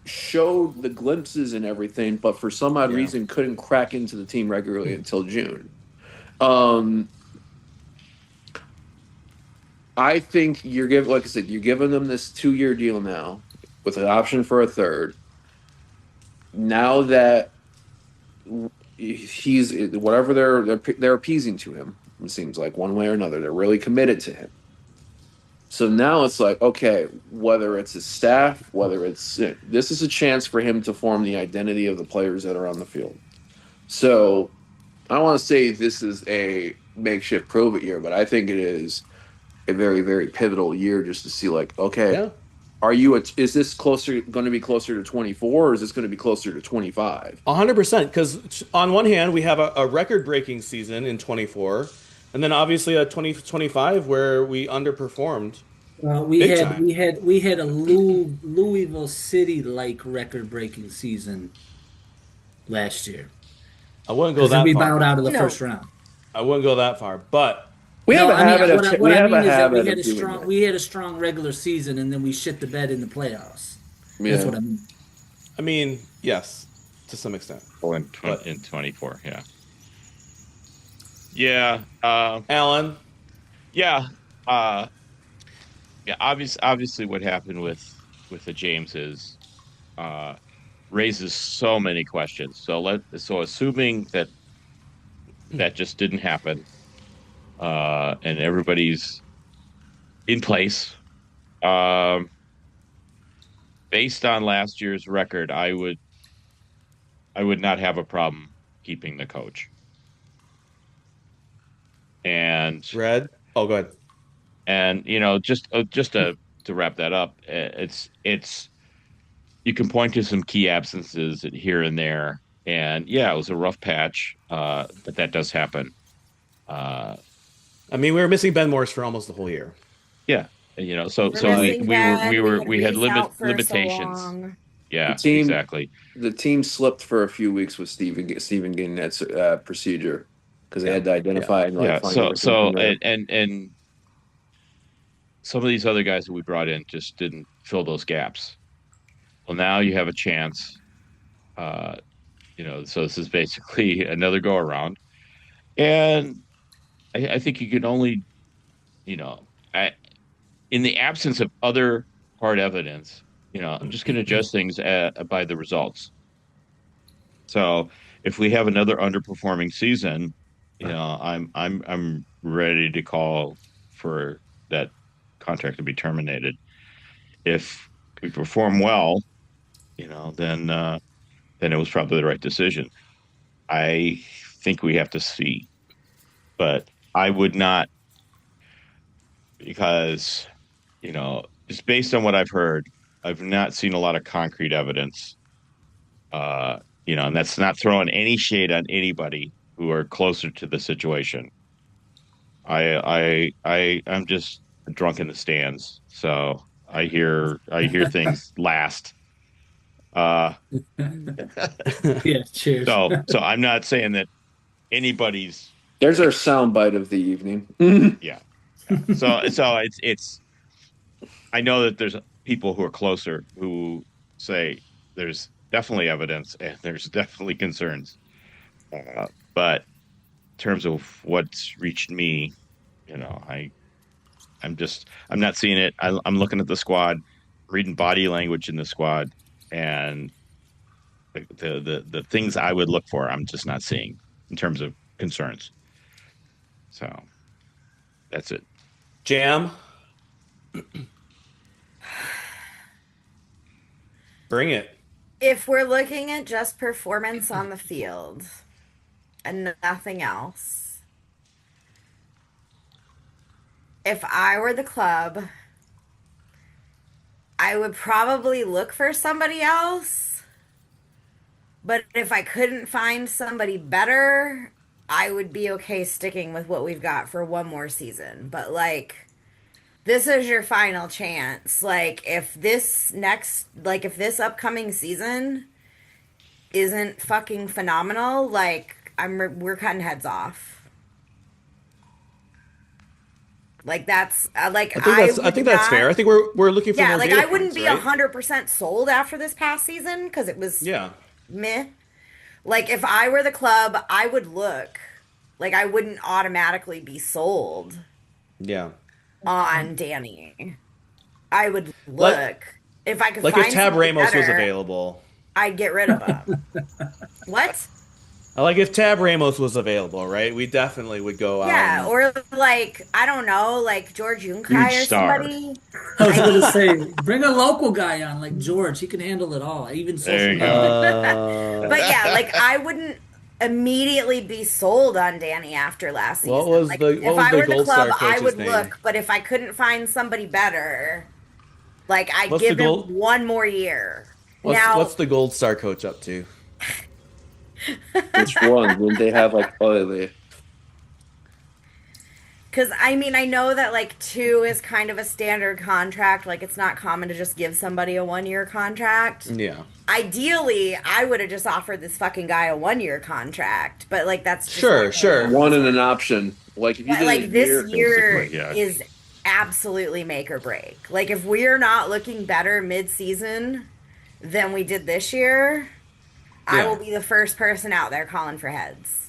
showed the glimpses and everything, but for some odd Yeah. reason couldn't crack into the team regularly until June. Um, I think you're giving, like I said, you're giving them this 2-year deal now with an option for a third. Now that he's whatever they're appeasing to him, it seems like one way or another, they're really committed to him. So now it's like, okay, whether it's his staff, whether it's this is a chance for him to form the identity of the players that are on the field. So I don't want to say this is a makeshift prove it year, but I think it is a very, very pivotal year just to see like, okay, Yeah. is this going to be closer to 24 or is this going to be closer to 25? 100%. Because on one hand, we have a record-breaking season in 24, and then obviously a 2025 where we underperformed. Well, we Big had time. we had a Louisville City like record-breaking season last year. I wouldn't go Because then that we far. bowed out of the No. first round. I wouldn't go that far, but We have No, a I mean habit what of I, what we I have mean a is that habit of doing that. we had a strong regular season and then we shit the bed in the playoffs. That's Yeah. what I mean. I mean, yes, to some extent. Well, But- in 24, yeah. Yeah. Alan, Yeah. Yeah. Obviously, what happened with the Jameses raises so many questions. So assuming that just didn't happen, and everybody's in place. Based on last year's record, I would I would not have a problem keeping the coach. And Red. Oh, go ahead. just to wrap that up, it's you can point to some key absences here and there, and yeah, it was a rough patch, but that does happen. Uh, I mean, we were missing Ben Morris for almost the whole year. yeah, so We're so missing Ben. we had Reese out for so limitations. long. Yeah, The team, exactly. the team slipped for a few weeks with Steven getting that procedure because they had to identify and Yeah, find so everything from there. and some of these other guys that we brought in just didn't fill those gaps. Well, now you have a chance. Uh, so this is basically another go around, and I think you can only, you know, I, in the absence of other hard evidence, I'm just going to judge things by the results. So if we have another underperforming season, I'm ready to call for that contract to be terminated. If we perform well, then it was probably the right decision. I think we have to see, but I would not, because just based on what I've heard, I've not seen a lot of concrete evidence. And that's not throwing any shade on anybody who are closer to the situation. I'm just drunk in the stands, so I hear things last. Uh, Yeah, cheers. so I'm not saying that anybody's. There's our soundbite of the evening. Yeah. So it's I know that there's people who are closer who say there's definitely evidence and there's definitely concerns. But in terms of what's reached me, I'm not seeing it. I'm looking at the squad, reading body language in the squad, and the things I would look for, I'm just not seeing in terms of concerns. So that's it. Jam. Bring it. If we're looking at just performance on the field and nothing else, if I were the club, I would probably look for somebody else. But if I couldn't find somebody better, I would be okay sticking with what we've got for one more season. But this is your final chance. If this upcoming season isn't fucking phenomenal, we're cutting heads off. I think that's fair. I think we're looking for more data I wouldn't points, be right? 100% sold after this past season because it was meh. If I were the club, I would look. I wouldn't automatically be sold. Yeah. On Danny. I would look. If I could find if Tab Ramos better, was available, I'd get rid of him. What? If Tab Ramos was available, right? We definitely would go Yeah, or I don't know, George Yunkai or somebody. I was going to say, bring a local guy on like George. He can handle it all, even social media. But yeah, I wouldn't immediately be sold on Danny after last season. If I were the club, I would look. But if I couldn't find somebody better, I'd give him one more year. What's the Gold Star coach up to? Which one? When they have Oily? Because I know that 2 is kind of a standard contract. It's not common to just give somebody a 1-year contract. Yeah. Ideally, I would have just offered this fucking guy a 1-year contract. But that's just sure. One and an option. If you did this year is absolutely make or break. If we're not looking better mid-season than we did this year, I will be the first person out there calling for heads.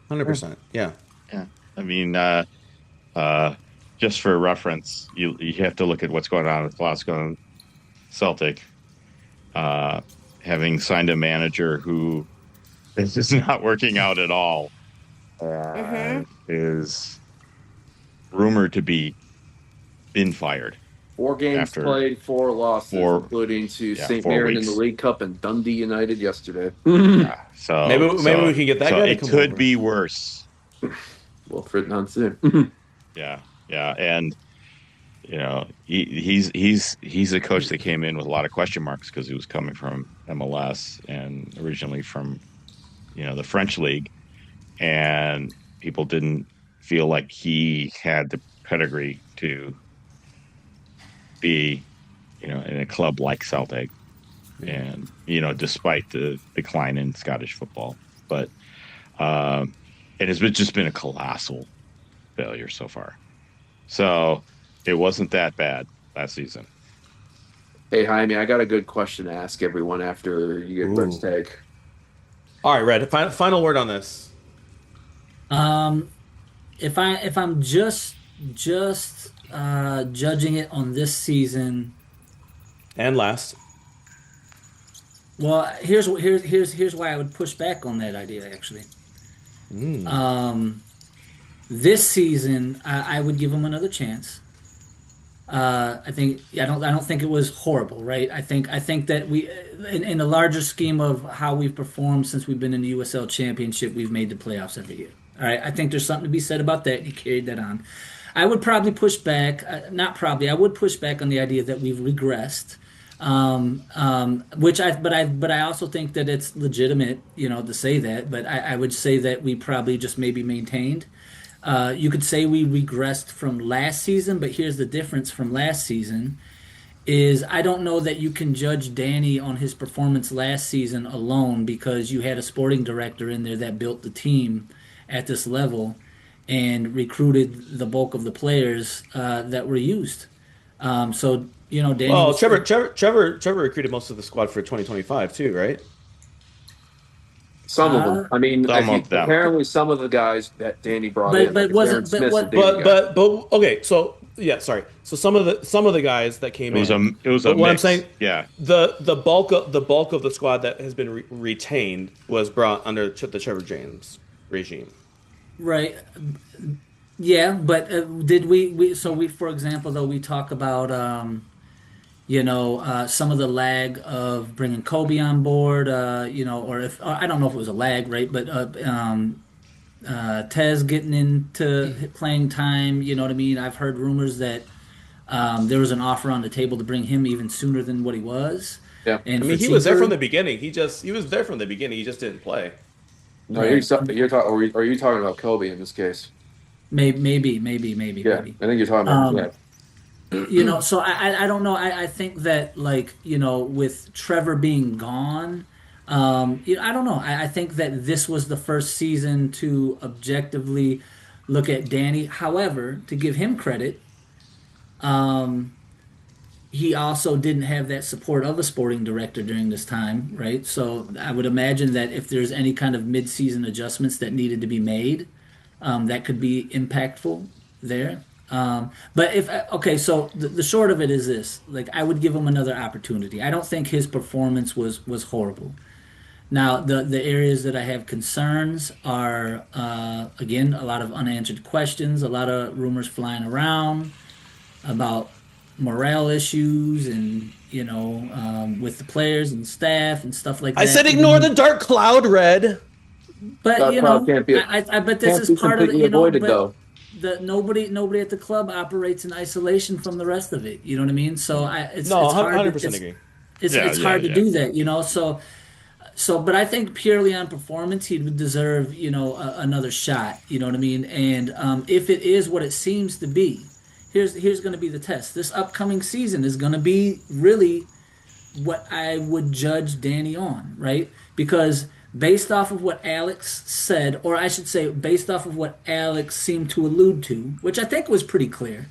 100%. Yeah. Yeah. I mean, just for reference, you have to look at what's going on with Glasgow and Celtic. Having signed a manager who is just not working out at all, is rumored to be been fired. 4 games After played, 4 losses, 4 including to St. 4 Mirren in the weeks. League Cup and Dundee United yesterday. Yeah. So Maybe we can get that guy to it come could over. be worse. Well, for it not soon. Yeah. Yeah. And he's a coach that came in with a lot of question marks because he was coming from MLS and originally from the French league, and people didn't feel like he had the pedigree to be in a club like Celtic, and despite the decline in Scottish football, but it has just been a colossal failure so far. So it wasn't that bad last season. Hey, Jaime, I got a good question to ask everyone after you get Red's take. All right, Red. Final word on this. If I'm just judging it on this season, And last. well, here's why I would push back on that idea actually. This season, I would give him another chance. I don't think it was horrible, right? I think that we, in the larger scheme of how we've performed since we've been in the USL Championship, we've made the playoffs every year. All right, I think there's something to be said about that. He carried that on. I would probably push back, not probably. I would push back on the idea that we've regressed, but I also think that it's legitimate, to say that. But I would say that we probably just maybe maintained. You could say we regressed from last season, but here's the difference from last season is I don't know that you can judge Danny on his performance last season alone because you had a sporting director in there that built the team at this level and recruited the bulk of the players that were used. Danny. Well, Trevor recruited most of the squad for 2025 too, right? Some of them. I mean, Some of them. apparently some of the guys that Danny brought in. But like wasn't- Darren but Smith's what- a Danny guy. But okay, so yeah, sorry. So some of the guys that came It was in. a But what I'm mix. saying, Yeah. the bulk of the squad that has been retained was brought under the Trevor James regime. Right. Yeah, but did we for example though we talk about some of the lag of bringing Kobe on board, or if I don't know if it was a lag, right? But Tez getting into playing time, you know what I mean? I've heard rumors that there was an offer on the table to bring him even sooner than what he was. Yeah. And I mean, for he was there cheaper- from the beginning. He was there from the beginning. He just didn't play. No, you're talking. Are you talking about Kobe in this case? maybe. Yeah, I think you're talking about. So I don't know. I think that with Trevor being gone, I don't know. I think that this was the first season to objectively look at Danny. However, to give him credit, he also didn't have that support of a sporting director during this time, right? So I would imagine that if there's any kind of mid-season adjustments that needed to be made, that could be impactful there. So the short of it is this: I would give him another opportunity. I don't think his performance was horrible. Now the areas that I have concerns are again a lot of unanswered questions, a lot of rumors flying around about morale issues and with the players and staff and stuff like that. I said ignore the dark cloud, Red. But Dark cloud can't be. but this Can't is be part of the, completely avoided, but though. nobody at the club operates in isolation from the rest of it. You know what I mean? So it's No, hard. 100% agree. It's hard to do that. But I think purely on performance, he would deserve another shot. You know what I mean? And if it is what it seems to be, here's going to be the test. This upcoming season is going to be really what I would judge Danny on, right? Because based off of what Alex said, or I should say based off of what Alex seemed to allude to, which I think was pretty clear,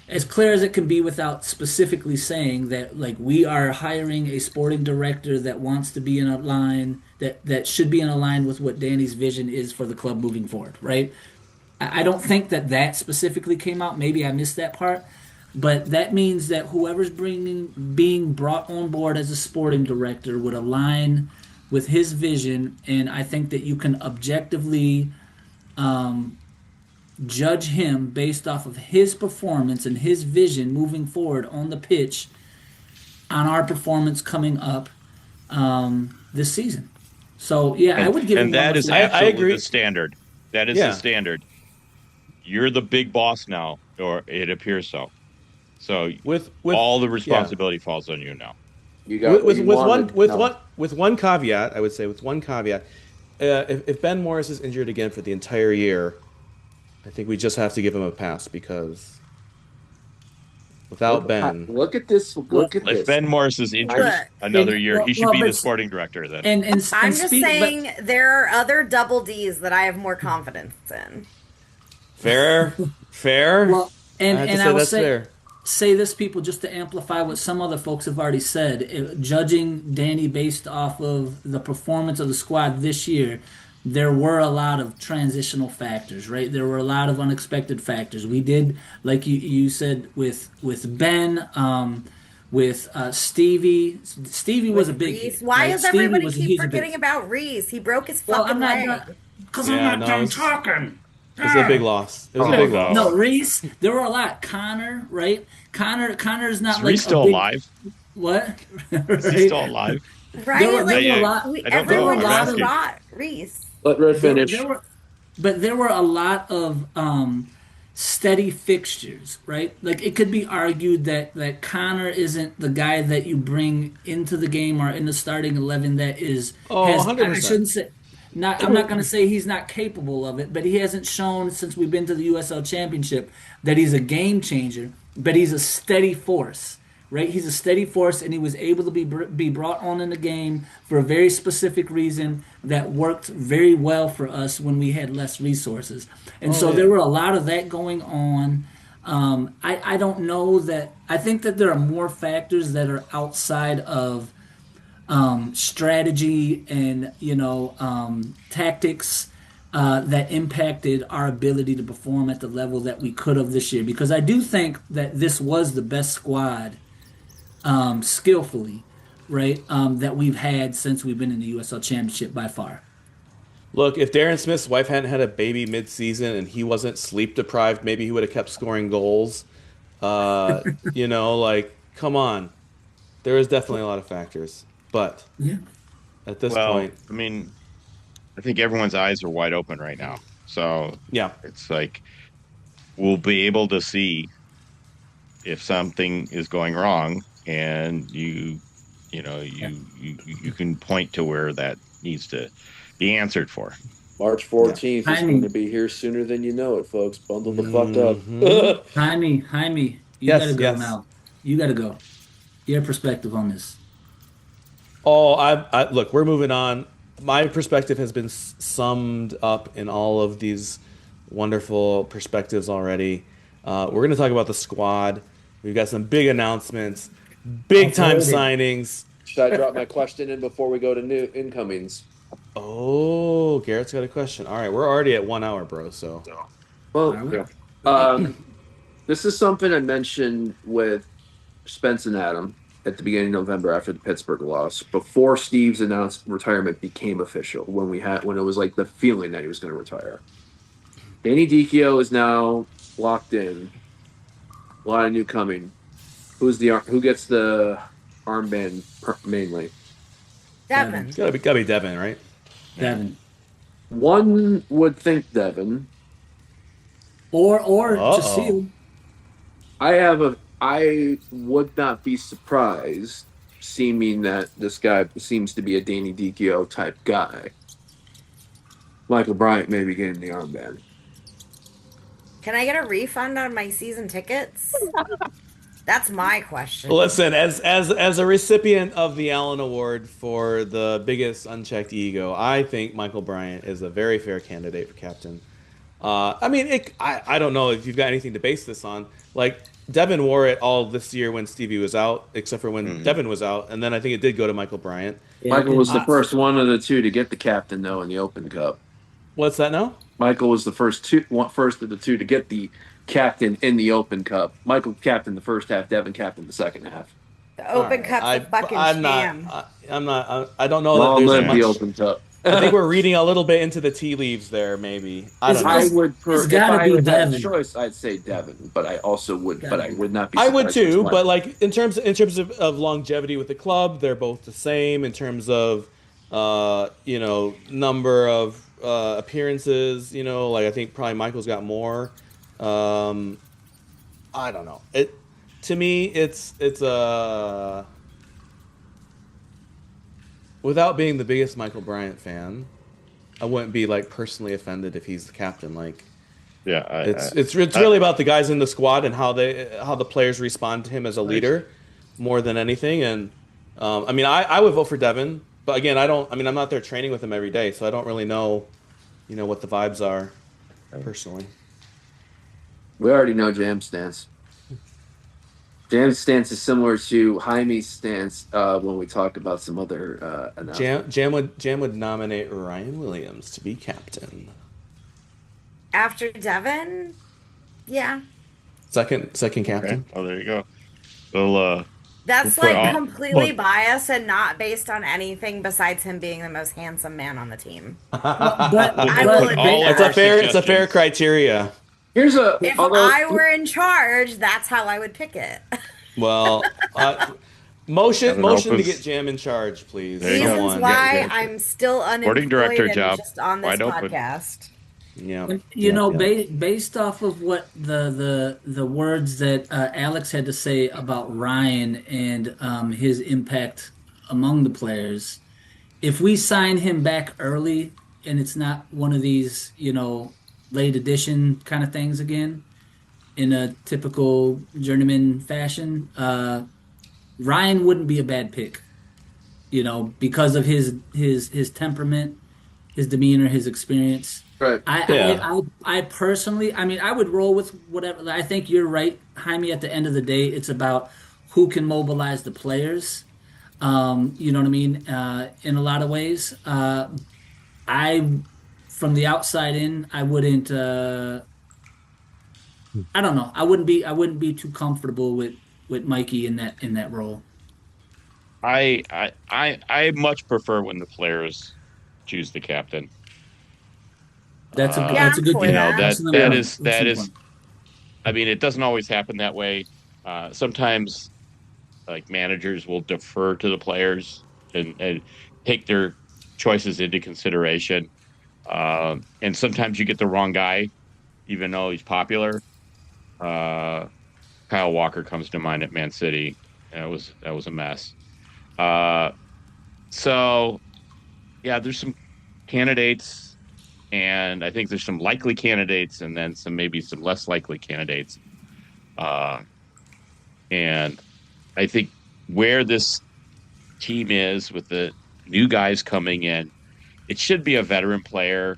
as clear as it can be without specifically saying that we are hiring a sporting director that wants to be in a line that should be in a line with what Danny's vision is for the club moving forward, right? I don't think that specifically came out. Maybe I missed that part. But that means that whoever's being brought on board as a sporting director would align with his vision, and I think that you can objectively judge him based off of his performance and his vision moving forward on the pitch on our performance coming up this season. So yeah, I would give him And one that more is season. absolutely agree. the standard. That is the Yeah. standard. You're the big boss now, or it appears so. So With all the yeah. responsibility falls on you now. You got what you wanted. No. With one caveat, I would say with one caveat, if Ben Morris is injured again for the entire year, I think we just have to give him a pass because without Ben, Look at this. Look at If this. Ben Morris is injured Look. another year, he should Well, be the but- sporting director then. and I'm just speak, saying there are other double D's that I have more confidence in. fair. well, and I have to and say I will that's say fair. say this, people, just to amplify what some other folks have already said. Judging Danny based off of the performance of the squad this year, there were a lot of transitional factors, right? There were a lot of unexpected factors. We did, like you said, with Ben, with Stevie. Stevie was a big Reese. hit, Why right? does Stevie everybody was a- keep he's a big forgetting hit. about Reese? He broke his Well, fucking I'm not leg. done because Yeah, I'm not no, done it's- talking. It was a big loss. It was a big Oh, loss. No, Reese. There were a lot. Connor, right? Connor is not Is like Reese a still big, alive? What? Is he Right? still alive? Right? There were Like, a I- lot. we, I don't know. everyone I'm just asking. forgot Reese. Let Red There, finish. there were a lot of steady fixtures, right? Like it could be argued that Connor isn't the guy that you bring into the game or in the starting 11 that is Oh, has. 100%. I shouldn't say. Not, I'm not going to say he's not capable of it, but he hasn't shown since we've been to the USL Championship that he's a game changer. But he's a steady force, right? He's a steady force, and he was able to be brought on in the game for a very specific reason that worked very well for us when we had less resources. And so yeah. there were a lot of that going on. I don't know that. I think that there are more factors that are outside of strategy and tactics that impacted our ability to perform at the level that we could have this year. Because I do think that this was the best squad skillfully, right, that we've had since we've been in the USL Championship by far. Look, if Darren Smith's wife hadn't had a baby mid-season and he wasn't sleep deprived, maybe he would have kept scoring goals. Like, come on. There is definitely a lot of factors. But Yeah. at this Well, point, I mean, I think everyone's eyes are wide open right now. So yeah. it's like we'll be able to see if something is going wrong, and you can point to where that needs to be answered for. March 14th is Timing. going to be here sooner than you know it, folks. Bundle the fuck Mhm. up. Jaime, you Yes, gotta go yes. now. You gotta go. Your perspective on this. Oh, I look, we're moving on. My perspective has been summed up in all of these wonderful perspectives already. We're going to talk about the squad. We've got some big announcements, big time Avoided. signings. Should I drop my question in before we go to new incomings? Oh, Garrett's got a question. All right, we're already at 1 hour, bro. So Well, this is something I mentioned with Spence and Adam at the beginning of November after the Pittsburgh loss, before Steve's announced retirement became official. When it was like the feeling that he was going to retire. Danny Dicchio is now locked in. A lot of new coming. Who gets the armband mainly? Devin. it's gotta be Devin, right? Devin. One would think Devin. Or Uh-oh. Jaseel. I would not be surprised, seeming that this guy seems to be a Danny Dicchio type guy. Michael Bryant may be getting the armband. Can I get a refund on my season tickets? That's my question. Listen, as a recipient of the Allen Award for the biggest unchecked ego, I think Michael Bryant is a very fair candidate for captain. I don't know if you've got anything to base this on. Like, Devin wore it all this year when Stevie was out, except for when Devin was out, and then I think it did go to Michael Bryant. Yeah, Michael was the I- first one of the two to get the captain, though, in the Open Cup. What's that now? Michael was the first of the two to get the captain in the Open Cup. Michael captained the first half, Devin captained the second half. The Open Alright, Cup's a fucking I'm sham. not. I don't know Long that live there's the much. Open Cup. I think we're reading a little bit into the tea leaves there, maybe. I don't It's- know. it's If gotta I be would have a Devin. choice, I'd say Devin, but I also would, but Gotta I be. would not be I would surprised if it's too, Mike. but like in terms of longevity with the club, they're both the same in terms of number of appearances, like I think probably Michael's got more. Um I don't know. It to me it's without being the biggest Michael Bryant fan, I wouldn't be like personally offended if he's the captain. Like Yeah, it's really about the guys in the squad and how the players respond to him as a Right. leader more than anything. And I mean, I would vote for Devin, but again, I don't. I mean, I'm not there training with him every day, so I don't really know, what the vibes are personally. We already know Jam's stance. Jam's stance is similar to Jaime's stance when we talk about some other announcements. Jam would nominate Ryan Williams to be captain. After Devin, yeah. Second captain. Okay. Oh, there you go. Well, That's We'll put like all- completely well- biased and not based on anything besides him being the most handsome man on the team. But I We'll will put all admit of It's a our fair it's a fair suggestions. criteria. Here's a if although I were in charge, that's how I would pick it. Well, motion Kevin motion to Opus. get Jam in charge, please. There you go. Reasons Come on. why Yeah. I'm still unemployed director and job, just on this wide open. podcast. Yeah. And, Yeah. based off of what the words that Alex had to say about Ryan and his impact among the players, if we sign him back early and it's not one of these, late edition kind of things again, in a typical journeyman fashion, Ryan wouldn't be a bad pick, because of his temperament, his demeanor, his experience. right. I personally, I mean, I would roll with whatever. I think you're right, Jaime. At the end of the day, it's about who can mobilize the players. You know what I mean? In a lot of ways, from the outside in, I wouldn't. I don't know. I wouldn't be too comfortable with Mikey in that role. I much prefer when the players choose the captain. That's a Yeah, that's a good I'm for point. that. That's another that one. is That's that a is. good one. I mean, it doesn't always happen that way. Sometimes, like managers will defer to the players and take their choices into consideration. And sometimes you get the wrong guy, even though he's popular. Kyle Walker comes to mind at Man City. That was a mess. So, yeah, there's some candidates, and I think there's some likely candidates, and then maybe some less likely candidates. And I think where this team is with the new guys coming in, it should be a veteran player,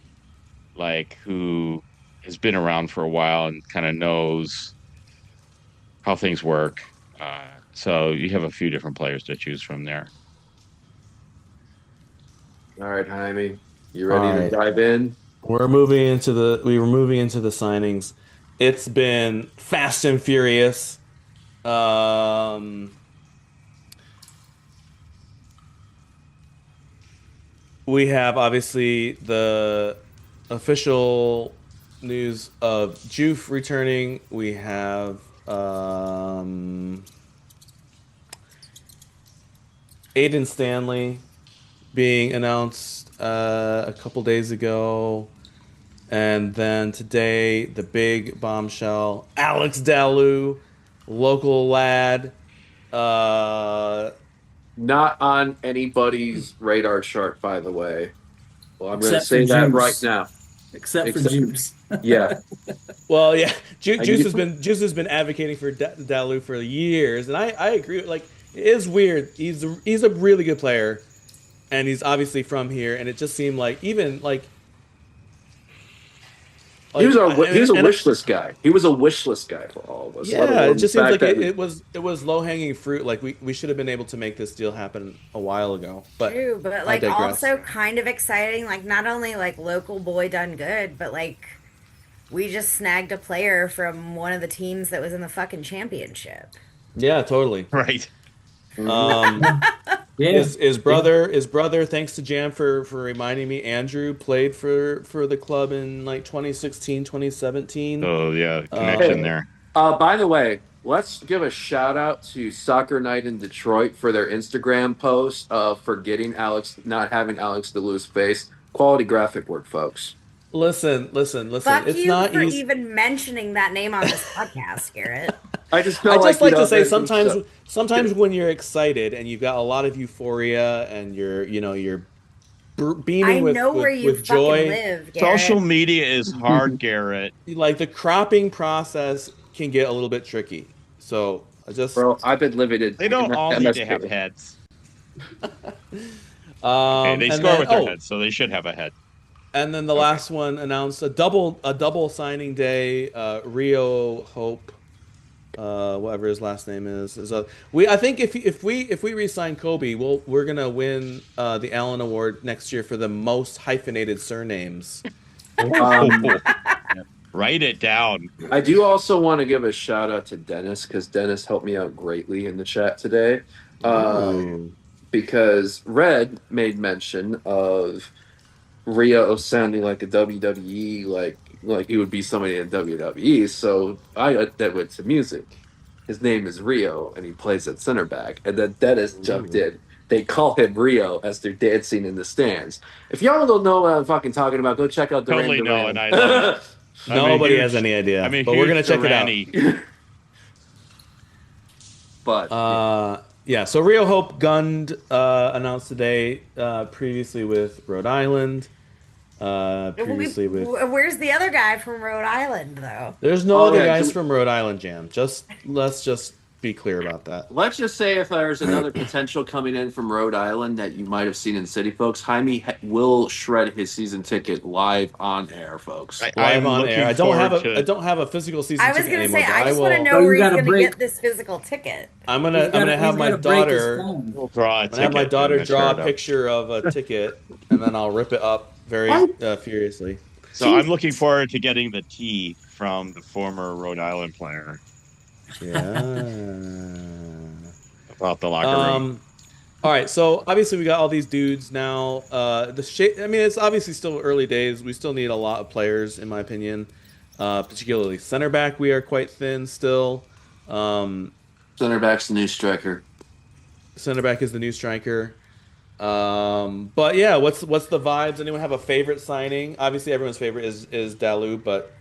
like who has been around for a while and kind of knows how things work. So you have a few different players to choose from there. All right, Jaime, you ready All to right. dive in? We were moving into the signings. It's been fast and furious. We have obviously the official news of Juve returning. We have Aiden Stanley being announced a couple days ago. And then today, the big bombshell, Alex Dalu, local lad. Not on anybody's radar chart, by the way. Well, I'm going to Except say for that Juice. right now. Except for Except- Juice. Yeah. Well, yeah, Juice you- Juice has been advocating for Dalu for years, and I agree. Like, it is weird. He's a really good player, and he's obviously from here. And it just seemed like even like He was a and- wish list guy. He was a wish list guy for all of us. let Yeah, alone it just the seems fact like that it was low hanging fruit. Like we should have been able to make this deal happen a while ago. But True, but I like digress. also kind of exciting. Like not only like local boy done good, but like we just snagged a player from one of the teams that was in the fucking championship. Yeah, totally. Right. Yeah. His brother, thanks to Jam for reminding me, Andrew played for the club in like 2016, 2017. So yeah, connection Um, there. By the way, let's give a shout out to Soccer Night in Detroit for their Instagram post for getting not having Alex Deleu's face. Quality graphic work, folks. listen. Fuck It's you not for easy. even mentioning that name on this podcast, Garrett. I just I felt just like like to say there's some stuff. sometimes when you're excited and you've got a lot of euphoria and you're beaming I know where you with fucking joy, live, Social Garrett. media is hard, Garrett. like the cropping process can get a little bit tricky. So I just Bro, I've been living in They don't all need to have MSP. heads. Okay, they and score then with their heads, so they should have a head. and then the Okay. last one announced a double signing day. Rio Hope, whatever his last name is we. I think if we re-sign Kobe, we're gonna win the Allen Award next year for the most hyphenated surnames. Um, Write it down. I do also want to give a shout out to Dennis because Dennis helped me out greatly in the chat today. Ooh. Because Red made mention of Rio sounding like a WWE, like he would be somebody in WWE. So I that went to music. His name is Rio, and he plays at center back. And then Dennis jumped in. They call him Rio as they're dancing in the stands. If y'all don't know what I'm fucking talking about, go check out Duran Totally know, Duran. and I love it. Nobody has any idea, I'm a but we're huge gonna check it out. Durrani. But Yeah, so Rio Hope Gund announced today, previously with Rhode Island, previously with. Where's the other guy from Rhode Island, though? There's no Oh, other yeah, guys from Rhode Island, Jam. Let's just be clear about that. let's just say if there's another potential coming in from Rhode Island that you might have seen in City, folks, Jaime will shred his season ticket live on air, folks. I'm Live on looking air. I don't forward have a physical season I was ticket gonna anymore, say, but I just want to know Oh, you where he's gotta gonna break- get this physical ticket. I'm gonna have my daughter. We'll draw a I'm gonna have my ticket daughter and draw tear a it up. picture of a ticket, and then I'll rip it up very furiously. So I'm looking forward to getting the tea from the former Rhode Island player Yeah. about the locker room. All right, so obviously we got all these dudes now. I mean, it's obviously still early days. We still need a lot of players, in my opinion. Particularly center back, we are quite thin still. Center back's the new striker. Center back is the new striker. But yeah, what's the vibes? Anyone have a favorite signing? Obviously, everyone's favorite is Dalu, but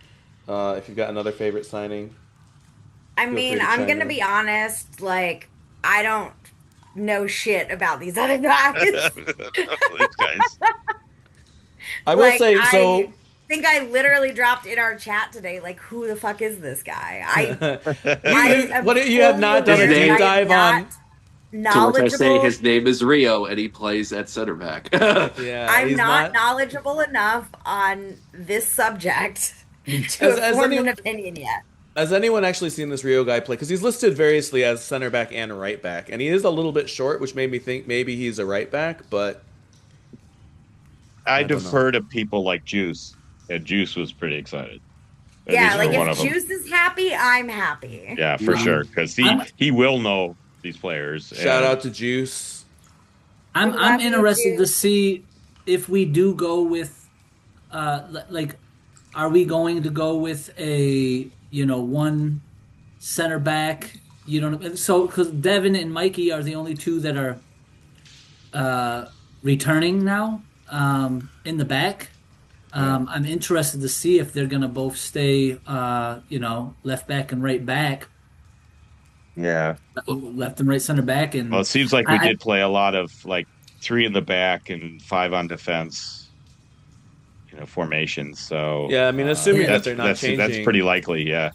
if you've got another favorite signing, I Feel mean, free to I'm chime gonna in. be honest. Like, I don't know shit about these other guys. These guys. I will Like, say so. I think I literally dropped in our chat today. Like, who the fuck is this guy? What you have not done a fully deep aware dive on? To which I knowledgeable. say his name is Rio and he plays at center back. Yeah, I'm he's not knowledgeable enough on this subject to As have formed anyone- an opinion yet. Has anyone actually seen this Rio guy play? Because he's listed variously as center back and right back, and he is a little bit short, which made me think maybe he's a right back. But I don't defer to people like Juice, and Juice was pretty excited. At Yeah, least for like one if of them. Juice is happy, I'm happy. Yeah, for sure, because he will know these players. shout and out to Juice. I'm Love you, interested to dude. see if we do go with, like, are we going to go with a one center back? So because Devin and Mikey are the only two that are returning now in the back. I'm interested to see if they're gonna both stay, left back and right back, Yeah. left and right center back, and Well, it seems like we I- did play a lot of like 3 in the back and 5 on defense, formations. So Yeah, I mean, assuming that they're not that's changing. pretty likely. Yeah.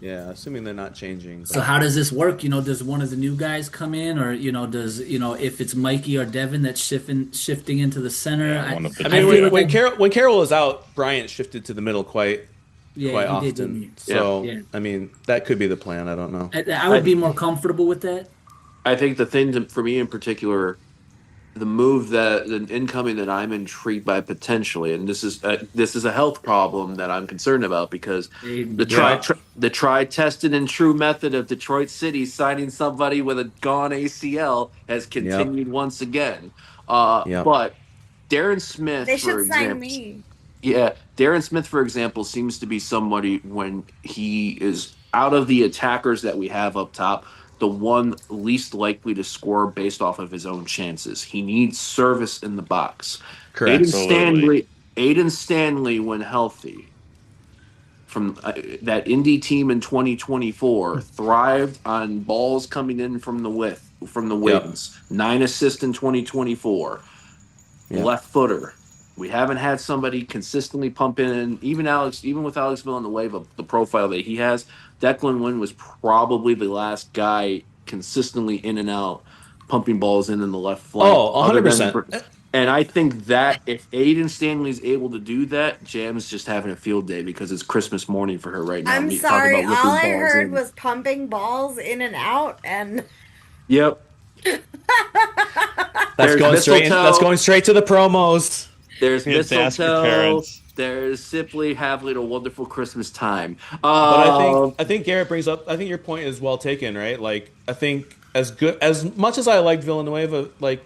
Yeah, assuming they're not changing. So how does this work? Does one of the new guys come in, or does if it's Mikey or Devin that's shifting into the center? Yeah, one of the I two. mean, feel when Carroll was out, Bryant shifted to the middle quite yeah, quite he did, often. didn't he? So Yeah. I mean, that could be the plan. I don't know. I would be more comfortable with that. I think the thing for me in particular the move that the incoming that I'm intrigued by potentially, and this is a health problem that I'm concerned about because Yeah. the tried, tested, and true method of Detroit City signing somebody with a gone ACL has Yep. continued once again. Yep. But Darren Smith, They for should sign example, me. yeah, Darren Smith, for example, seems to be somebody when he is out of the attackers that we have up top, the one least likely to score based off of his own chances. He needs service in the box. Aiden Correct. Absolutely. Stanley, Aiden Stanley, when healthy, from that indie team in 2024, thrived on balls coming in from the Yep. wings. 9 assists in 2024, Yep. left footer. We haven't had somebody consistently pump in. Even with Alex Villanueva, the profile that he has, Declan Wynn was probably the last guy consistently in and out, pumping balls in the left flank. Oh, Other than, 100%. and I think that if Aiden Stanley's able to do that, Jam's just having a field day because it's Christmas morning for her right now. I'm Me talking sorry. about All whipping I balls heard in. was pumping balls in and out, and Yep. That's There's going straight in, that's mistletoe. going straight to the promos. There's You have to ask your mistletoe. parents. There's simply having a wonderful Christmas time. But I think Garrett brings up, I think your point is well taken, right? Like I think as much as I liked Villanueva, like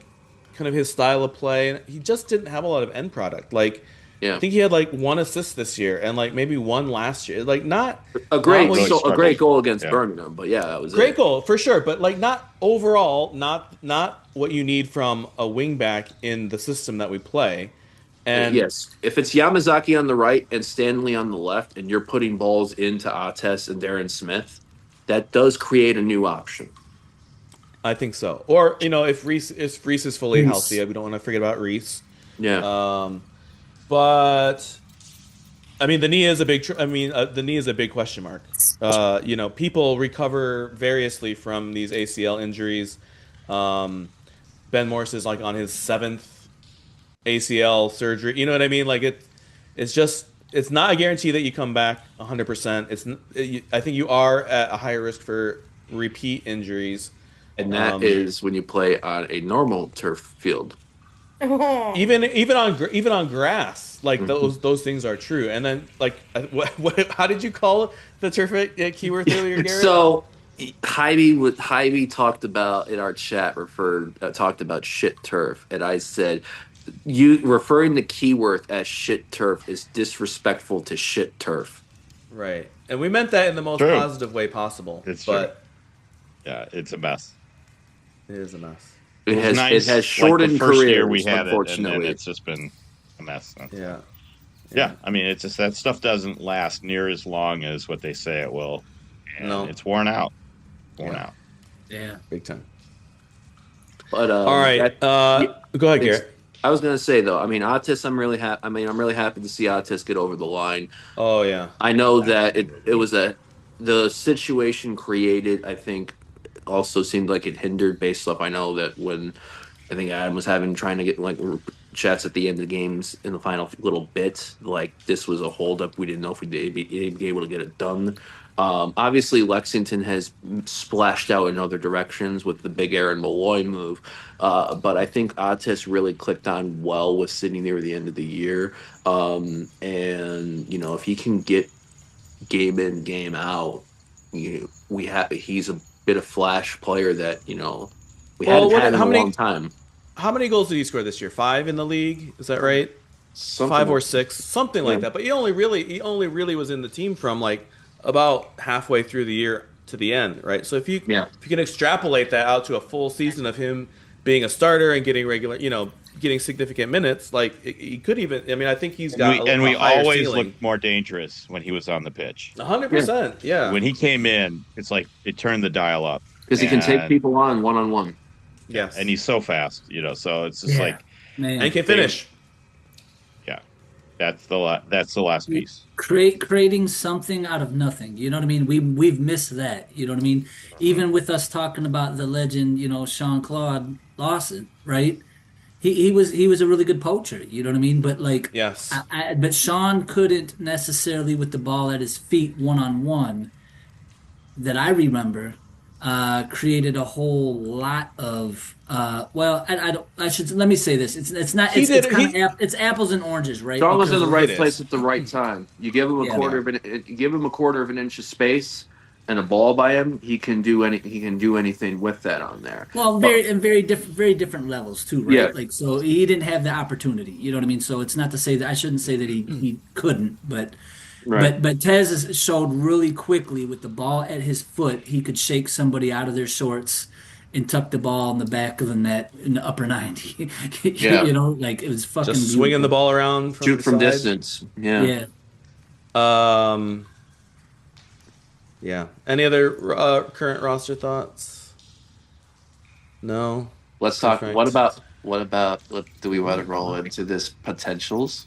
kind of his style of play, he just didn't have a lot of end product. Like I Yeah, think he had like one assist this year and like maybe one last year. Like not a not great what Really you, a great struggled. goal against Yeah. Birmingham, but yeah, that was great it. goal for sure, but like not overall, not what you need from a wingback in the system that we play. And Yes, if it's Yamazaki on the right and Stanley on the left, and you're putting balls into Ates and Darren Smith, that does create a new option. I think so. Or if Reese is fully Reese. healthy, we don't want to forget about Reese. Yeah, But I mean, the knee is a big. The knee is a big question mark. People recover variously from these ACL injuries. Ben Morris is like on his seventh ACL surgery. You know what I mean? Like it's not a guarantee that you come back 100%. I think you are at a higher risk for repeat injuries. and that Um, is when you play on a normal turf field. even on grass, like Mhm. those things are true. And then like how did you call the turf keyword earlier, Garrett? So Hy-Vee talked about in our chat talked about shit turf, and I said you referring to Keyworth as shit turf is disrespectful to shit turf. Right. And we meant that in the most True. positive way possible. It's true. But Yeah, it's a mess. it is a mess. It was has nice, it has like shortened the first careers, year we had it, and then unfortunately. it's just been a mess. Yeah. Yeah, I mean, it's just that stuff doesn't last near as long as what they say it will, and No. it's worn out. Worn Yeah. out. Yeah. Big time. But All right. Go ahead, it's- Garrett. I was gonna say though, I mean, Otis, I'm really happy. I mean, I'm really happy to see Otis get over the line. Oh yeah. I know that it was the situation created. I think also seemed like it hindered based off. I know that when I think Adam was trying to get like chats at the end of the games in the final little bit, like this was a holdup. We didn't know if we'd be able to get it done. Obviously, Lexington has splashed out in other directions with the big Aaron Malloy move, but I think Otis really clicked on well with sitting near the end of the year. And if he can get game in, game out, he's a bit of flash player that we hadn't had in a long time. How many goals did he score this year? 5 in the league? Is that right? Something 5 or like- 6, something like Yeah. that. But he only really was in the team from like about halfway through the year to the end, right? So if you can extrapolate that out to a full season of him being a starter and getting getting significant minutes, like he could even. I mean, I think he's got We a higher always ceiling. looked more dangerous when he was on the pitch. 100%. Yeah. When he came in, it's like it turned the dial up because he can take And- people on one. Yes. and he's so fast, so it's just Yeah. like, Man. and he can finish. yeah, that's the last piece. Creating something out of nothing. You know what I mean? We've missed that. You know what I mean? Even with us talking about the legend, Sean Claude Lawson, right? He was a really good poacher. You know what I mean? But like, Yes. but Sean couldn't necessarily with the ball at his feet one on one that I remember created a whole lot of well, I don't, I should let me say this. It's not He it's did. kind of it's apples and oranges, right? Sean was in Because the It right place is. at the right time. You give him a yeah. quarter of an you give him a quarter of an inch of space and a ball by him, he can do anything with that on there. Well, But very different levels too, yeah, right? Like, so he didn't have the opportunity. You know what I mean? So it's not to say that I shouldn't say that he couldn't, but right. Tez showed really quickly with the ball at his foot, he could shake somebody out of their shorts and tuck the ball in the back of the net in the upper 90. Yeah. You know, like it was fucking Just swinging the beautiful. ball around from Shoot the from side. distance. Yeah. Yeah. Um, yeah. Any other current roster thoughts? No. Let's talk. Perfect. Do we want to roll into this potentials?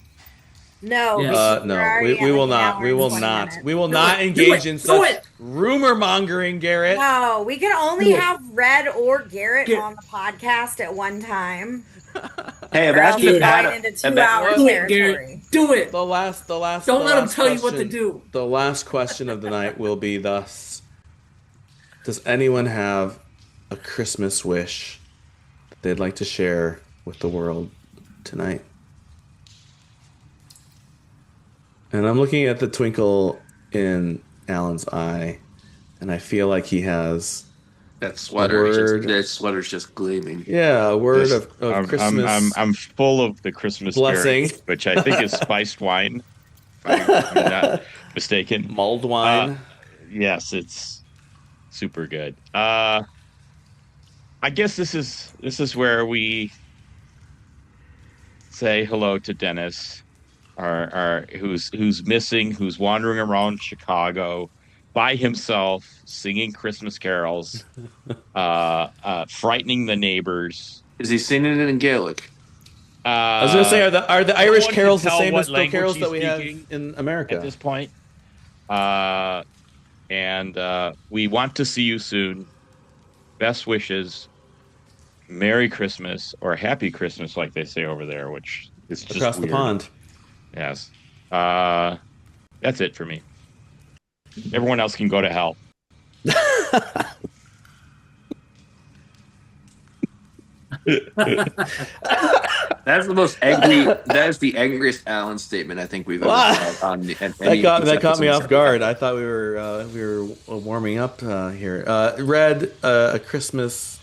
No, Yes. because we're No, already we at like will an not. hour We and will 20 not. minutes. We will Do not it. Do engage it. in Do such it. rumor mongering, Garrett. No, we can only Do it. have Red or Garrett Get, on the podcast at one time, Hey, or else imagine we're if do it. going into two-hour Do it, Garrett. territory. Do it. The Don't let him last tell you what to question. do. The last question of the night will be thus: does anyone have a Christmas wish that they'd like to share with the world tonight? And I'm looking at the twinkle in Alan's eye, and I feel like he has that a sweater, word. that sweater's just gleaming. Yeah, a word This of Christmas I'm full of the Christmas spirit, blessing. which I think is spiced wine, if I'm not mistaken. Mulled Uh, wine. yes, it's super good. I guess this is where we say hello to Dennis, our who's missing, who's wandering around Chicago by himself, singing Christmas carols, frightening the neighbors. Is he singing it in Gaelic? I was gonna say, Uh, are the no Irish one can carols the tell same what as the language carols that he's we have speaking in at America? this point. And we want to see you soon. Best wishes. Merry Christmas or Happy Christmas, like they say over there, which is just Across the weird. pond. Yes. Uh, that's it for me. Everyone else can go to hell. That's the most angry. That is the angriest Allen statement I think we've ever had on any of these That caught me episodes off that we've guard. had. I thought we were warming up here. Red, a Christmas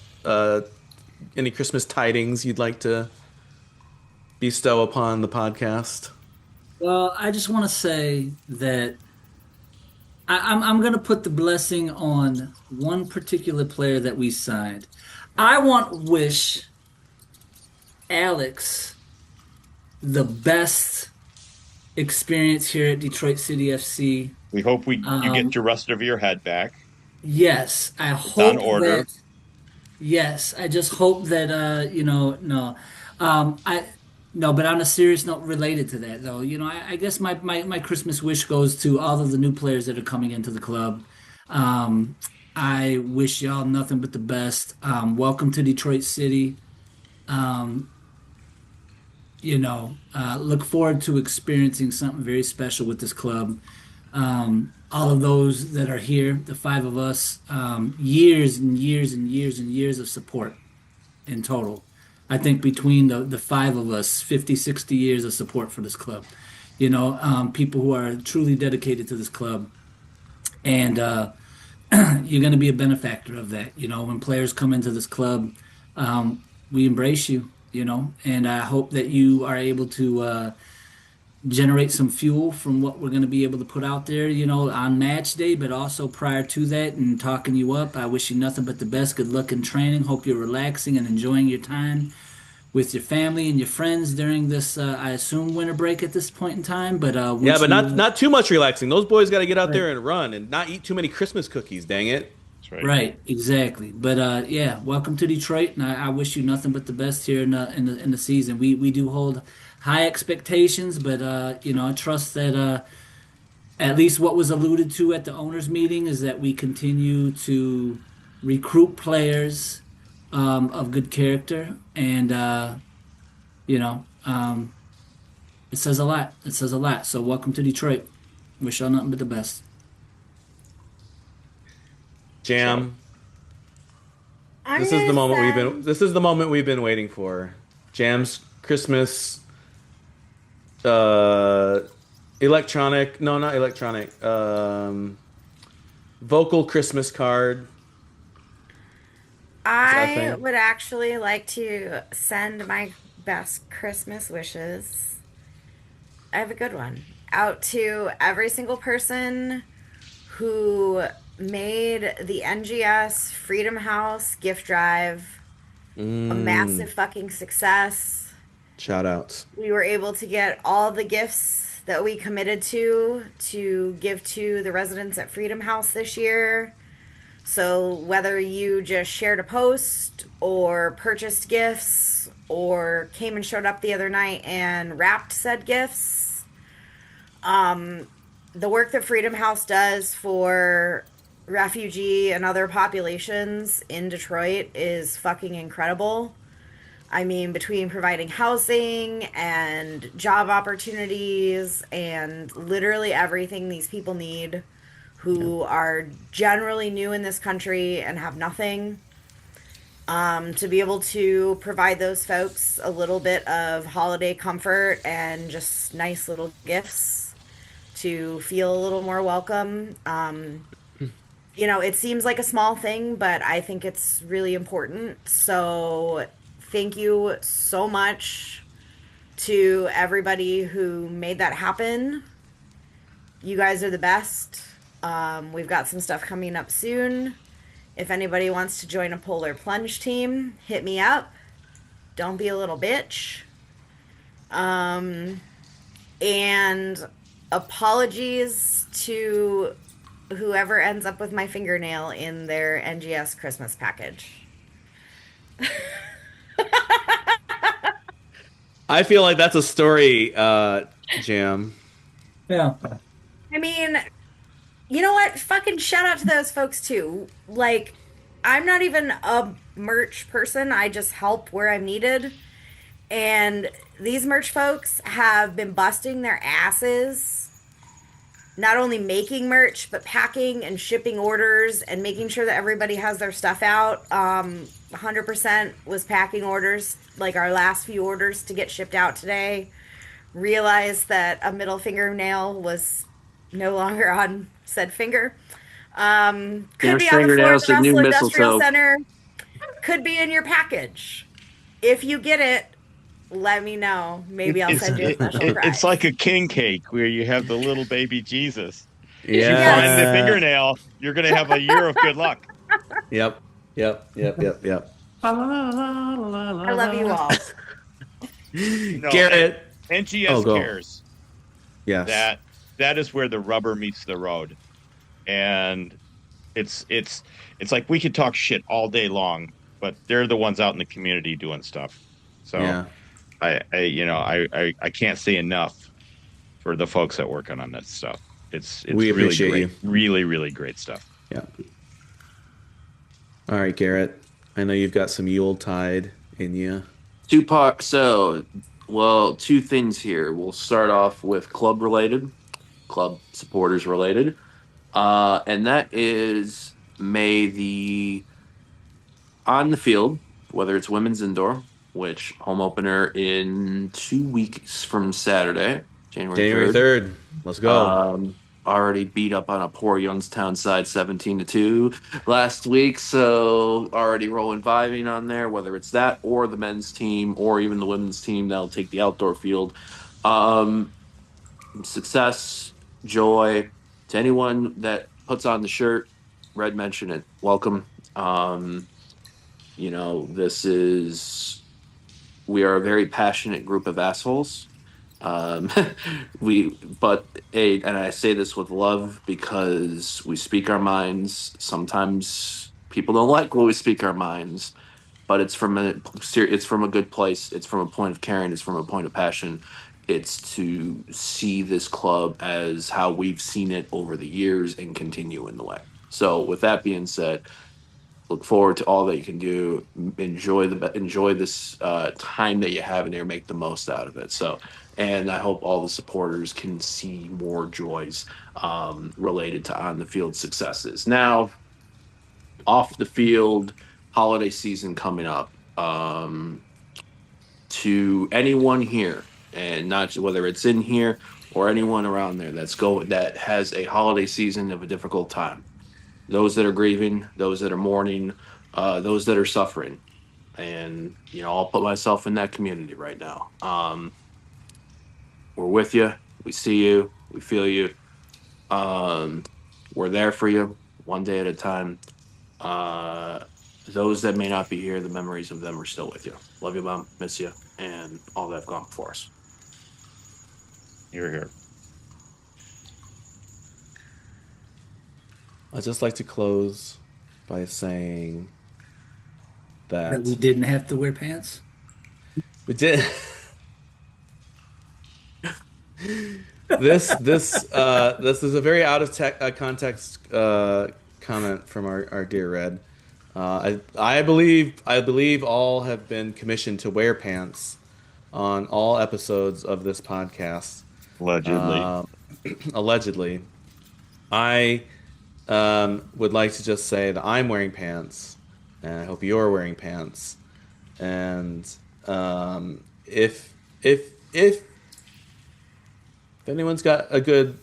any Christmas tidings you'd like to bestow upon the podcast? Well, I just want to say that I'm going to put the blessing on one particular player that we signed. I want to wish Alex the best experience here at Detroit City FC. We hope you get Um, your rest of your head back. yes, I It's on hope order. that. Yes, I just hope that no. I no, but on a serious note related to that though, I guess my Christmas wish goes to all of the new players that are coming into the club. Um, I wish y'all nothing but the best. Welcome to Detroit City. Um, look forward to experiencing something very special with this club. All of those that are here, the five of us, years and years and years and years of support in total. I think between the five of us, 50, 60 years of support for this club. People who are truly dedicated to this club. And you're going to be a benefactor of that. When players come into this club, we embrace you, and I hope that you are able to generate some fuel from what we're going to be able to put out there, on match day, but also prior to that and talking you up. I wish you nothing but the best. Good luck in training. Hope you're relaxing and enjoying your time with your family and your friends during this, I assume, winter break at this point in time. But Yeah, once but you, not too much relaxing. Those boys got to get out right, there and run and not eat too many Christmas cookies. Dang it! That's right. right, exactly. But yeah, welcome to Detroit, and I wish you nothing but the best here in the season. We do hold high expectations, but I trust that at least what was alluded to at the owners meeting is that we continue to recruit players of good character, and you know, um, it says a lot. It says a lot. So welcome to Detroit. Wish y'all nothing but the best. So Jam, I'm This is the gonna moment send. we've been waiting for. Jam's Christmas uh electronic, no, not electronic. Vocal Christmas card. Is that a I thing? would actually like to send my best Christmas wishes. I have a good one out to every single person who made the NGS Freedom House gift drive a Mm, massive fucking success. shout outs. We were able to get all the gifts that we committed to give to the residents at Freedom House this year. So whether you just shared a post or purchased gifts or came and showed up the other night and wrapped said gifts, the work that Freedom House does for refugee and other populations in Detroit is fucking incredible. I mean, between providing housing and job opportunities and literally everything these people need Yeah. who are generally new in this country and have nothing, to be able to provide those folks a little bit of holiday comfort and just nice little gifts to feel a little more welcome. It seems like a small thing, but I think it's really important. So thank you so much to everybody who made that happen. You guys are the best. We've got some stuff coming up soon. If anybody wants to join a polar plunge team, hit me up. Don't be a little bitch. And apologies to whoever ends up with my fingernail in their NGS Christmas package. I feel like that's a story, Jam. Yeah. I mean, you know what? Fucking shout out to those folks too. Like, I'm not even a merch person, I just help where I'm needed. And these merch folks have been busting their asses, not only making merch, but packing and shipping orders and making sure that everybody has their stuff out. 100% was packing orders, like our last few orders to get shipped out today. Realized that a middle fingernail was no longer on said finger. Could Your be on the floor of fingernails the and new Russell Industrial mistletoe. Center. Could be in your package. If you get it, let me know. Maybe I'll send you a special It's prize. like a king cake where you have the little baby Jesus. If you find the Yes. Yeah. fingernail, you're going to have a year of good luck. Yep. Yep. Yep. Yep. Yep. I love you all. No, Garrett. Oh, NGS go. cares Yes. that that is where the rubber meets the road, and it's like we could talk shit all day long, but they're the ones out in the community doing stuff. So Yeah. I can't say enough for the folks that working on this stuff. It's We really appreciate great, you. really really great stuff. Yeah. All right, Garrett. I know you've got some Yuletide in you. Two part. So, well, two things here. We'll start off with club related, club supporters related, and that is May the on the field, whether it's women's indoor, which home opener in 2 weeks from Saturday, January January 3rd. 3rd. Let's go. Um, Already beat up on a poor Youngstown side 17-2 last week, so already rolling vibing on there, whether it's that or the men's team or even the women's team that'll take the outdoor field. Um, Success, joy to anyone that puts on the shirt. Red mentioned it. Welcome. This is we are a very passionate group of assholes. Um, and I say this with love because we speak our minds. Sometimes people don't like when we speak our minds, but it's from a good place. It's from a point of caring. It's from a point of passion. It's to see this club as how we've seen it over the years and continue in the way. So, with that being said, look forward to all that you can do. Enjoy this time that you have in here. Make the most out of it. So, and I hope all the supporters can see more joys related to on the field successes. Now, off the field, holiday season coming up. To anyone here, and not whether it's in here or anyone around there that has a holiday season of a difficult time. Those that are grieving, those that are mourning, those that are suffering, and I'll put myself in that community right now. We're with you. We see you. We feel you. We're there for you, one day at a time. Those that may not be here, the memories of them are still with you. Love you, Mom. Miss you, and all that have gone before us. You're here. I'd just like to close by saying That that we didn't have to wear pants. we did. This is a very out of context comment from our dear Red. I believe all have been commissioned to wear pants on all episodes of this podcast. Allegedly. I would like to just say that I'm wearing pants, and I hope you're wearing pants. And if anyone's got a good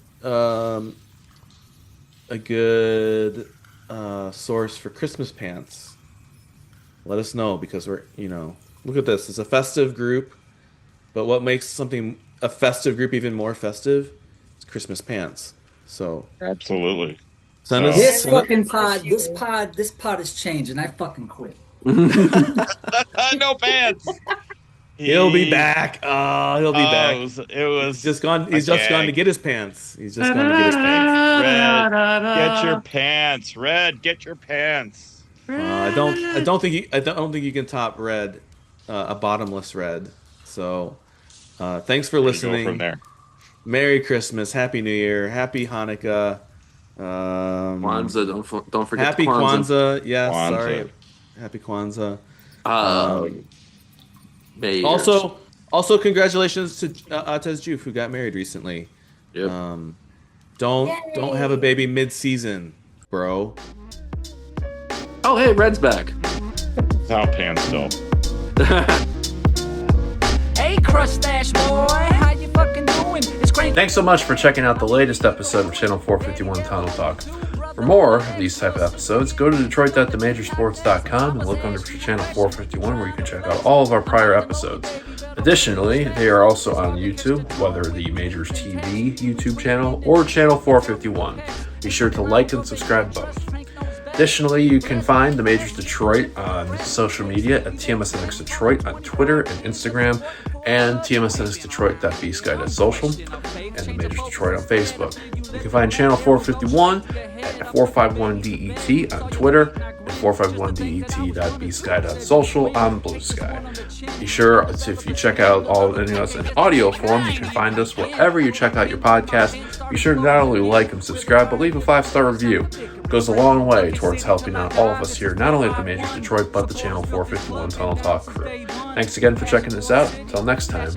source for Christmas pants, let us know, because we're look at this. It's a festive group, but what makes a festive group even more festive is Christmas pants. So Absolutely. send So- us This send us- fucking pod, this pod has changed, and I fucking quit. No pants. He'll be back. He'll be back. It was He's just gone to get his pants. He's just gone to get his pants. Red, get your pants. Red, get your pants. I don't think you can top Red, a bottomless Red. So, thanks for Go listening. from there. Merry Christmas, Happy New Year, Happy Hanukkah, Kwanzaa, don't forget Happy Kwanzaa. Kwanzaa. Yes, Kwanzaa. sorry, Happy Kwanzaa. May Also, congratulations to Atez Juf, who got married recently. Yep. Don't have a baby mid-season, bro. Oh, hey, Red's back. Without pants still. Hey, Crustache boy, how you fucking doing? It's great. Thanks so much for checking out the latest episode of Channel 451 Tunnel Talk. For more of these type of episodes, go to Detroit.themajorsports.com and look under Channel 451, where you can check out all of our prior episodes. Additionally, they are also on YouTube, whether the Majors TV YouTube channel or Channel 451. Be sure to like and subscribe both. Additionally, you can find the Majors Detroit on social media at TMSNX Detroit on Twitter and Instagram, and TMSNXDetroit.bsky.social, and the Majors Detroit on Facebook. You can find Channel 451 at 451DET on Twitter and 451DET.bsky.social on Blue Sky. Be sure to, if you check out any of us in audio form, you can find us wherever you check out your podcast. Be sure to not only like and subscribe, but leave a 5-star review. It goes a long way towards helping out all of us here, not only at the Majors Detroit, but the Channel 451 Tunnel Talk crew. Thanks again for checking this out. Until next time,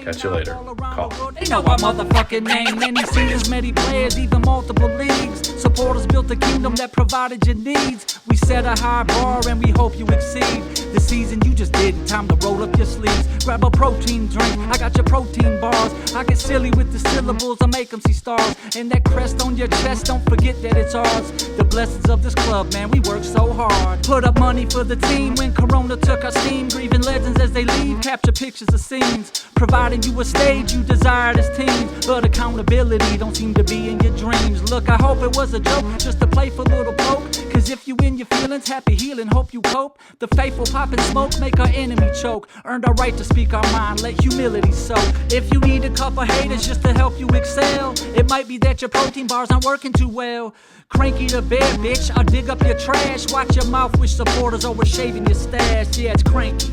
catch you later. Call. They know our motherfucking name. Many seniors, many players, even multiple leagues. Supporters built a kingdom that provided your needs. We set a high bar and we hope you exceed. The season you just did, time to roll up your sleeves. Grab a protein drink, I got your protein bars. I get silly with the syllables, I make them see stars. And that crest on your chest, don't forget that it's ours. The blessings of this club, man, we work so hard. Put up money for the team when Corona took our steam. Grieving legends as they leave, capture pictures of scenes. Providing you a stage you desired as teams. But accountability don't seem to be in your dreams. Look, I hope it was a joke, just a playful little poke. Cause if you in your feelings, happy healing, hope you cope. The faithful pop and smoke, make our enemy choke. Earned our right to speak our mind, let humility soak. If you need a couple haters just to help you excel, it might be that your protein bars aren't working too well. Cranky to bed, bitch, I'll dig up your trash. Watch your mouth with supporters over shaving your stash. Yeah, it's cranky.